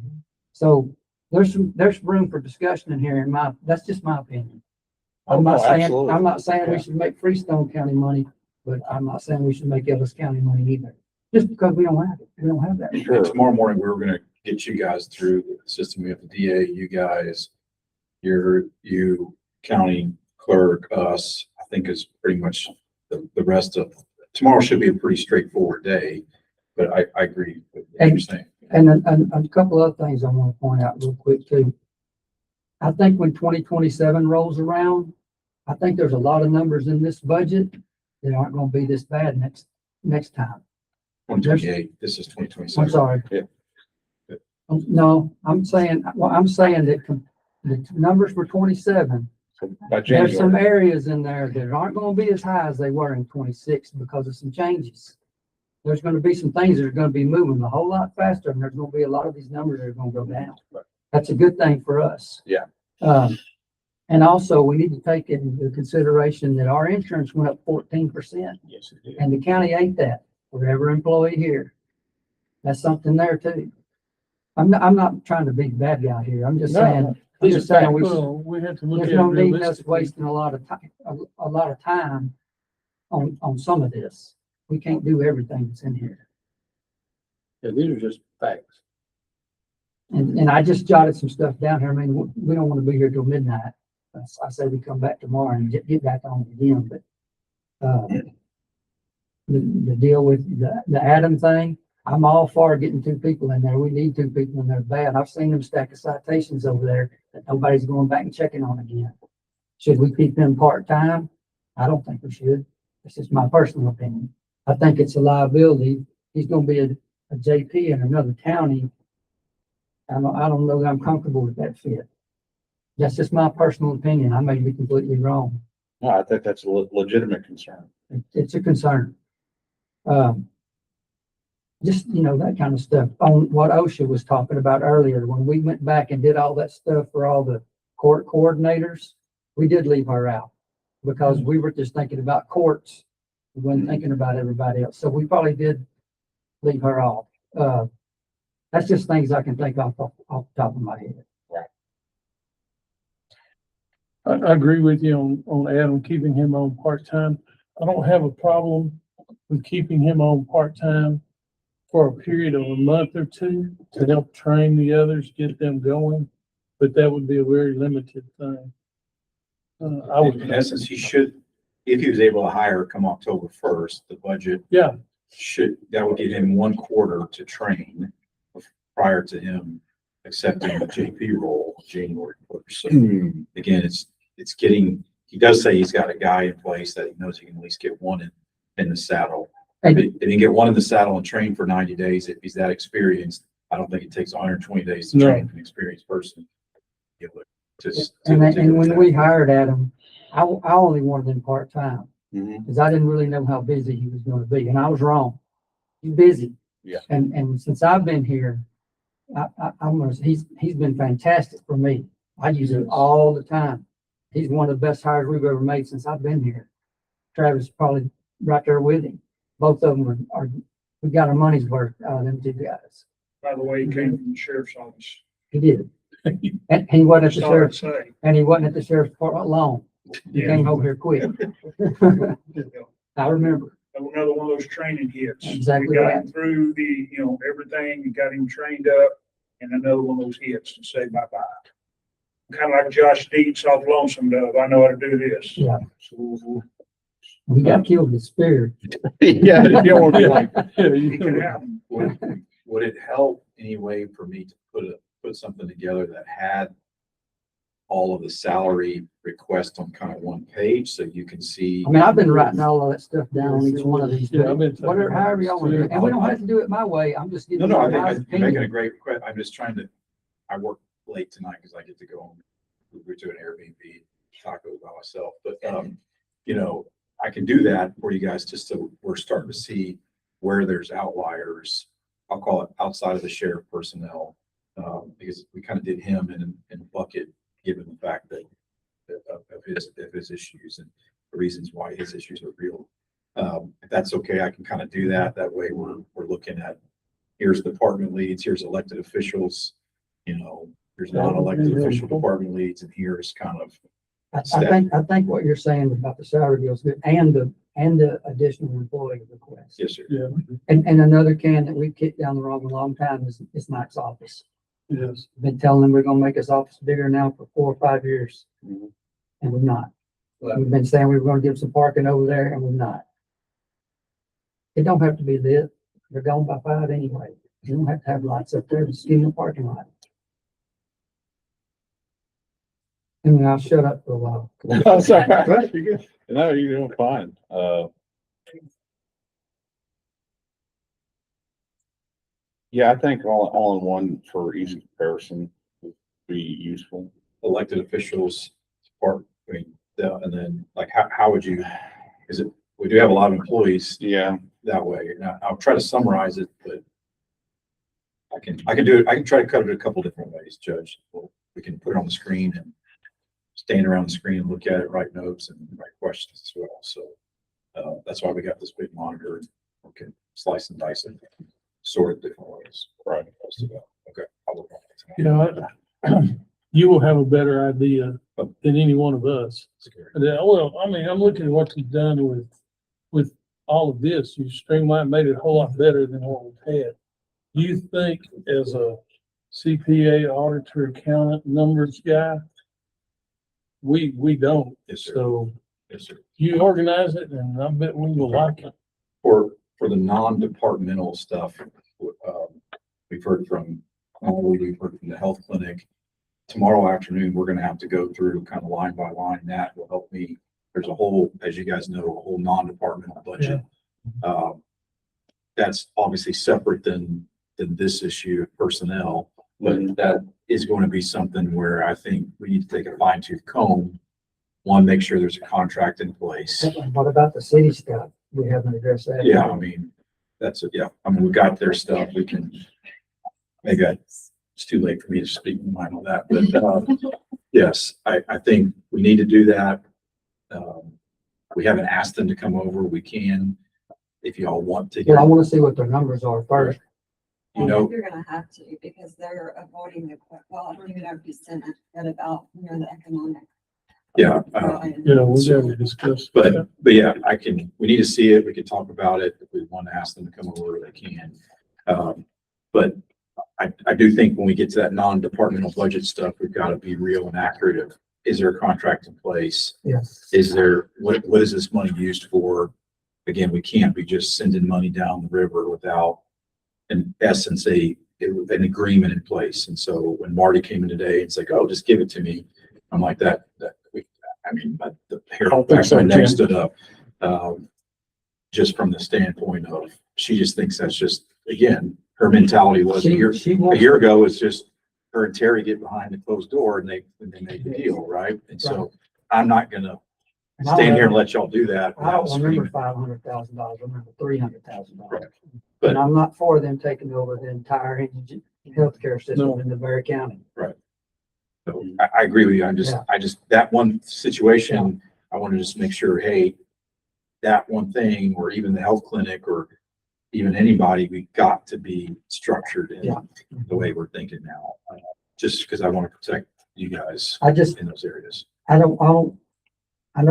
So there's room for discussion in here. That's just my opinion. I'm not saying we should make Freestone County money, but I'm not saying we should make Ellis County money either. Just because we don't have it. We don't have that. Sure. Tomorrow morning, we're going to get you guys through the system. We have the DA, you guys, you county clerk, us, I think is pretty much the rest of tomorrow should be a pretty straightforward day. but I agree with what you're saying. And a couple other things I want to point out real quick too. I think when 2027 rolls around, I think there's a lot of numbers in this budget that aren't going to be this bad next time. 2028, this is 2027. I'm sorry. Yeah. No, I'm saying that the numbers for 27, So by there's some January, areas in there that aren't going to be as high as they were in 26 because of some changes. There's going to be some things that are going to be moving a whole lot faster, and there's going to be a lot of these numbers that are going to go down. That's a good thing for us. Yeah. And also, we need to take into consideration that our insurance went up 14%, yes, it did. and the county ate that for every employee here. That's something there too. I'm not trying to be the bad guy here. I'm just No, saying, I'm These just are saying, we have to look at there's it no need in us realistically. wasting a lot of time, a lot of time on some of this. We can't do everything that's in here. Yeah, these are just facts. And I just jotted some stuff down here. I mean, we don't want to be here till midnight. I say we come back tomorrow and get back on again, but, the deal with the Adam thing, I'm all for getting 2 people in there. We need 2 people in there bad. I've seen them stack of citations over there that nobody's going back and checking on again. Should we keep them part-time? I don't think we should. This is my personal opinion. I think it's a liability. He's gonna be a JP in another county. I don't know that I'm comfortable with that fit. That's just my personal opinion. I may be completely wrong. No, I think that's a legitimate concern. It's a concern. Just, that kind of stuff on what OSHA was talking about earlier. When we went back and did all that stuff for all the court coordinators, we did leave her out because we were just thinking about courts. We weren't thinking about everybody else. So we probably did leave her off. That's just things I can think off the top of my head. I agree with you on Adam, keeping him on part-time. I don't have a problem with keeping him on part-time for a period of a month or 2 to help train the others, get them going, but that would be a very limited thing. I would. In essence, he should, if he was able to hire come October 1st, the budget Yeah, that would give him 1 quarter to train prior to him accepting the JP role January 1st. So again, it's getting, he does say he's got a guy in place that he knows he can at least get one in the saddle. If he can get one in the saddle and train for 90 days, if he's that experienced, I don't think it takes 120 days to No. train an experienced person. And when we hired Adam, I only wanted him part-time Mhm. because I didn't really know how busy he was going to be, and I was wrong. He's busy. Yeah. And since I've been here, he's been fantastic for me. I use him all the time. He's one of the best hires we've ever made since I've been here. Travis is probably right there with him. Both of them we got our money's worth out of them 2 guys. By the way, he came from the sheriff's office. He did. And he wasn't at the Sorry to sheriff's, say. and he wasn't at the sheriff's department long. He Yeah. came over here quick. I remember. Another one of those training hits. Exactly We got right. him through everything, and got him trained up, and another one of those hits to say bye-bye. Kind of like Josh Deeds off Lonesome Dove. I know how to do this. Yeah. He got killed with spear. Yeah, you don't want to be like, He can happen. Would it help anyway for me to put something together that had all of the salary requests on kind of one page so you can see? I mean, I've been writing all of that stuff down on each one of these. Yeah, I've been- Whatever, however y'all want to do it. And we don't have to do it my way. I'm just No, giving no, you I my think you're making a opinion. great request. I'm just trying to, I work late tonight because I get to go home. We're doing Airbnb tacos by myself, but, I can do that for you guys just so we're starting to see where there's outliers. I'll call it outside of the sheriff personnel, because we kind of did him in a bucket, given the fact that of his issues and the reasons why his issues are real. If that's okay, I can kind of do that. That way we're looking at, here's department leads, here's elected officials, there's non-elected official department leads, and here's kind of. I think what you're saying about the salary deal is good and the additional employee request. Yes, sir. yeah, And another can that we've kicked down the road a long time is Mike's office. yes. Been telling them we're gonna make his office bigger now for 4 or 5 years. Mhm. And we're not. We've been saying we were gonna give some parking over there and we're not. It don't have to be lit. They're gone by 5 anyway. You don't have to have lights up there to skin the parking lot. And I'll shut up for a while. I'm sorry. You're good. No, you're doing fine. Yeah, I think all in one for easy comparison would be useful. Elected officials, part, I mean, and then like, how would you, is it, we do have a lot of employees Yeah, that way. Now, I'll try to summarize it, but I can do it. I can try to cut it a couple different ways, Judge. We can put it on the screen and stand around the screen and look at it, write notes and write questions as well. So that's why we got this big monitor. We can slice and dice it, sort it different ways. right. Okay. I'll look on it tonight. You will have a better idea than any one of us. Well, I mean, I'm looking at what you've done with all of this. You streamlined, made it a whole lot better than what we've had. Do you think as a CPA, auditor, accountant, numbers guy, we don't? Yes, sir. So Yes, sir. you organize it and I bet we will like it. For the non-departmental stuff, we've heard from the health clinic. Tomorrow afternoon, we're going to have to go through kind of line by line. That will help me. There's a whole, as you guys know, a whole non-departmental budget. That's obviously separate than this issue of personnel, but that is going to be something where I think we need to take a fine tooth comb. One, make sure there's a contract in place. What about the city stuff? We haven't addressed that. Yeah, I mean, that's it. Yeah, I mean, we got their stuff. We can, maybe it's too late for me to speak my mind on that, but yes, I think we need to do that. We haven't asked them to come over. We can, if y'all want to. Well, I want to see what their numbers are first. You know, You're gonna have to, because they're avoiding the, well, I don't even know if you sent it, but about, the economic. yeah. You know, we gotta discuss. But yeah, we need to see it. We can talk about it. If we want to ask them to come over, they can. But I do think when we get to that non-departmental budget stuff, we've got to be real and accurate of, is there a contract in place? Yes. Is there, what is this money used for? Again, we can't be just sending money down the river without, in essence, an agreement in place. And so when Marty came in today, it's like, oh, just give it to me. I'm like the hair don't think back so, my neck Tim. stood up. Just from the standpoint of, she just thinks that's just, again, her mentality was a year ago, it's just her and Terry get behind the closed door and they make the deal, right? And so I'm not gonna stand here and let y'all do that. I don't without remember screaming. $500,000. I remember $300,000. Right. But I'm not for them taking over the entire healthcare system No. in the Berry County. So I agree with you. I just, that one situation, I want to just make sure, hey, that one thing, or even the health clinic, or even anybody, we got to be structured in the way we're thinking now. Just because I want to protect you guys in those areas. I know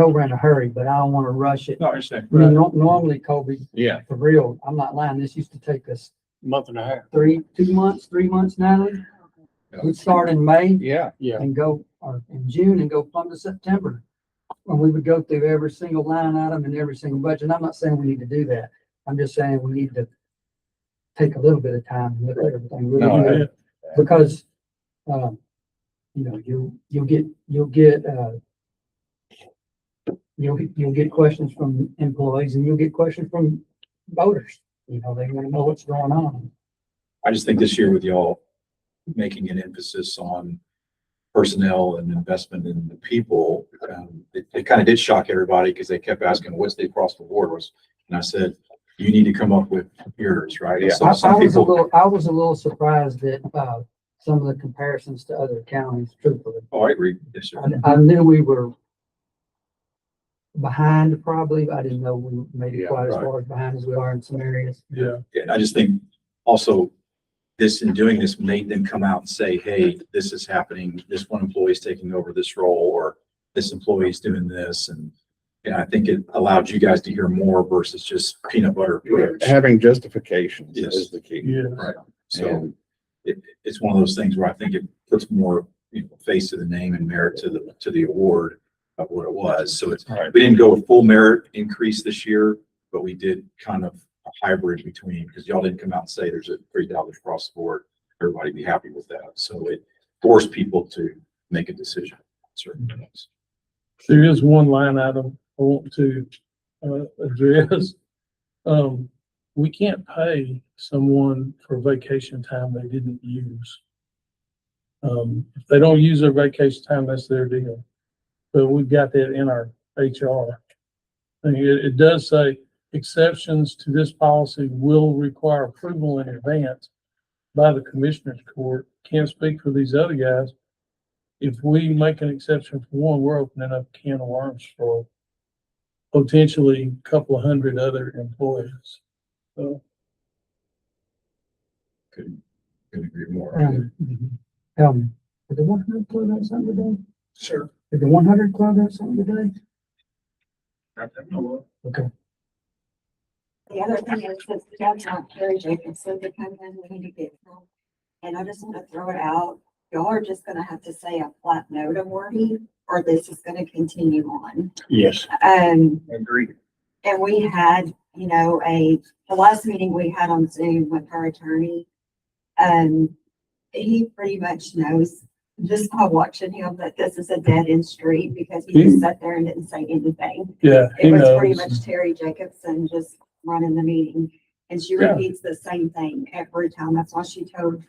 we're in a hurry, but I don't want to rush it. No, I understand. I mean, normally, Kobe, Yeah. for real, I'm not lying. This used to take us Month and a half. 3 months, Natalie. We'd start in May Yeah. and go, or in June and go plumb to September. And we would go through every single line item and every single budget. And I'm not saying we need to do that. I'm just saying we need to take a little bit of time and look at everything really No, good. Because, you'll get questions from employees and you'll get questions from voters. They want to know what's going on. I just think this year with y'all making an emphasis on personnel and investment in the people, it kind of did shock everybody because they kept asking what's the across the board was. And I said, you need to come up with yours, right? Yeah. So I some was people, a little surprised that, some of the comparisons to other counties, truthfully. oh, I agree. Yes, sir. I knew we were behind probably, but I didn't know we made it Yeah, quite as right. far as behind as we are in some areas. Yeah. And I just think also this, in doing this, made them come out and say, hey, this is happening. This one employee is taking over this role, or this employee is doing this. And I think it allowed you guys to hear more versus just peanut butter approach. Having justifications Yes. is the key. Yeah. Right. So And it's one of those things where I think it puts more face to the name and merit to the award of what it was. So it's, Right. we didn't go a full merit increase this year, but we did kind of hybrid between, because y'all didn't come out and say there's a $3,000 across the board, everybody be happy with that. So it forced people to make a decision on certain things. There is one line item I want to address. We can't pay someone for vacation time they didn't use. If they don't use their vacation time, that's their deal. But we've got that in our HR. And it does say exceptions to this policy will require approval in advance by the Commissioners Court. Can't speak for these other guys. If we make an exception for one, we're opening up a can of worms for potentially a couple of hundred other employees. So, Couldn't agree more. Did the 100 Club have something today? Sure. Did the 100 Club have something today? Okay. The other thing is that the judge want Carrie Jacobson to come in, we need to get him. And I just want to throw it out, y'all are just gonna have to say a flat no to wording, or this is gonna continue on. Yes. Agreed. And we had, you know, the last meeting we had on Zoom with our attorney, he pretty much knows, just by watching him, that this is a dead end street, because he just sat there and didn't say anything. yeah, he It was pretty knows. much Terry Jacobson just running the meeting, and she Yeah. repeats the same thing every time. That's why she told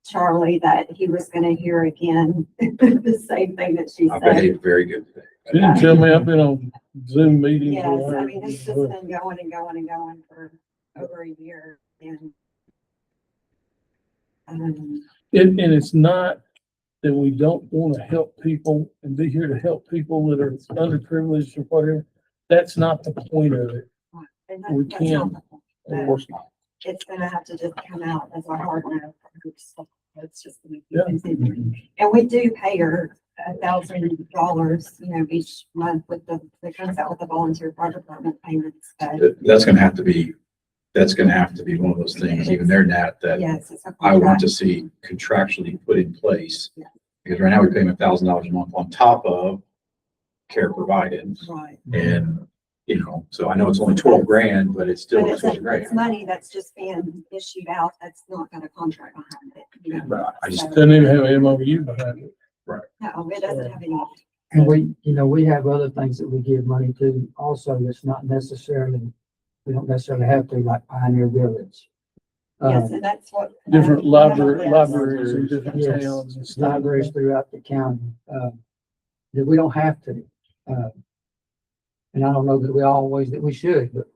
Charlie that he was gonna hear again the same thing that she I bet said. it's very good thing. She didn't tell me. I've been on Zoom meetings. Yes, with her. I mean, it's just been going and going and going for over a year, and And it's not that we don't want to help people and be here to help people that are underprivileged or whatever. That's not the point of it. and We that's not can't. the point. Of course not. It's gonna have to just come out as a hard no. It's just gonna keep Yeah. continuing. And we do pay her $1,000, you know, each month with that comes out with the volunteer fire department payments. But That's gonna have to be one of those things, even there, Nat, that yes, it's a I want contract. to see contractually put in place. Yeah. Because right now we're paying $1,000 a month on top of care provided. Right. And, you know, so I know it's only 12 grand, but it's still But it's 12 grand. money that's just being issued out. That's not got a contract behind it. You know? But I just, So, Doesn't even have an MOU behind it. no, it doesn't have any. And we have other things that we give money to also that's not necessarily, we don't necessarily have to, like Pioneer Village. Yes, and that's what. Different yes. libraries in different Yes, towns and stuff. libraries throughout the county, that we don't have to. And I don't know that we should, but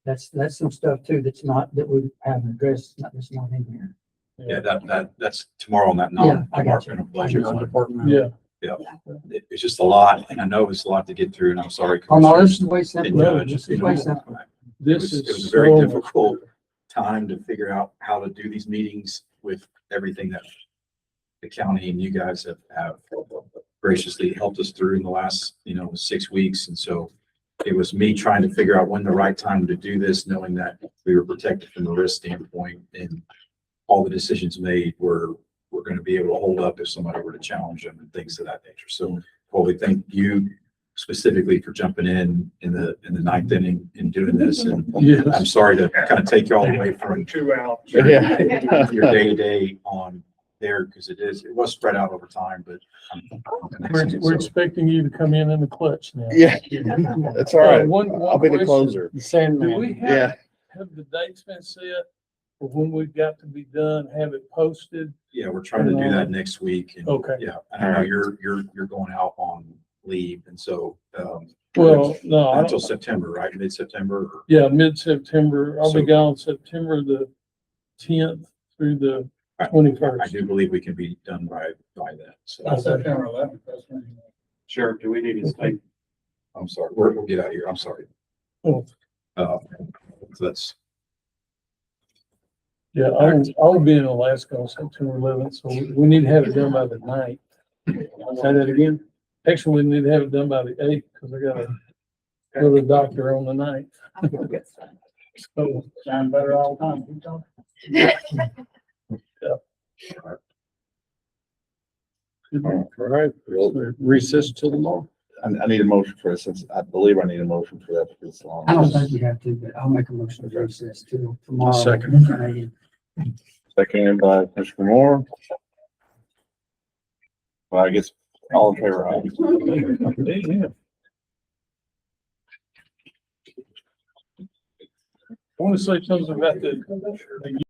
that's some stuff too that's not, that we haven't addressed, that's not in here. yeah, that's tomorrow on that Yeah, I got you. non-departmental budget. Yeah, It's just a lot, and I know it's a lot to get through, and I'm sorry. Oh, no, this Commissioners is way and simple. judges, This you is know, way simple. this It was is a very so- difficult time to figure out how to do these meetings with everything that the county and you guys have graciously helped us through in the last, 6 weeks. And so it was me trying to figure out when the right time to do this, knowing that we were protected from the risk standpoint, and all the decisions made were going to be able to hold up if somebody were to challenge them and things of that nature. So Colby, thank you specifically for jumping in the ninth inning and doing this. And I'm Yes, sorry to kind of take you all away from 2 out. your Yeah. your day-to-day on there, because it was spread out over time, but we're expecting you to come in the clutch now. Yeah, that's all right. One I'll be the question. closer. The Do Sandman. we Yeah. have the dates been set for when we've got to be done, have it posted? yeah, we're trying to do that next week. And Okay. yeah, I know you're going out on leave, and so Well, no, I until don't, September, right? Mid-September or? yeah, mid-September. I'll be So- gone September the 10th through the I 21st. do believe we can be done by then. So September 11th. That's when you- Sheriff, do we need to stay? I'm sorry, we'll get out of here. I'm sorry. Oh. So that's, Yeah, I'll be in Alaska on September 11th, so we need to have it done by the 9th. Say that again? Actually, we need to have it done by the 8th, because I gotta go to the doctor on the 9th. So, Sound better all the time. Keep talking. All right, we'll recess till tomorrow. I need a motion for this, since I believe I need a motion for that for this long. I don't think we have to, but I'll make a motion to recess till tomorrow. Second. Seconded by Commissioner Moore. Well, I guess all in favor, aye. I want to say something about the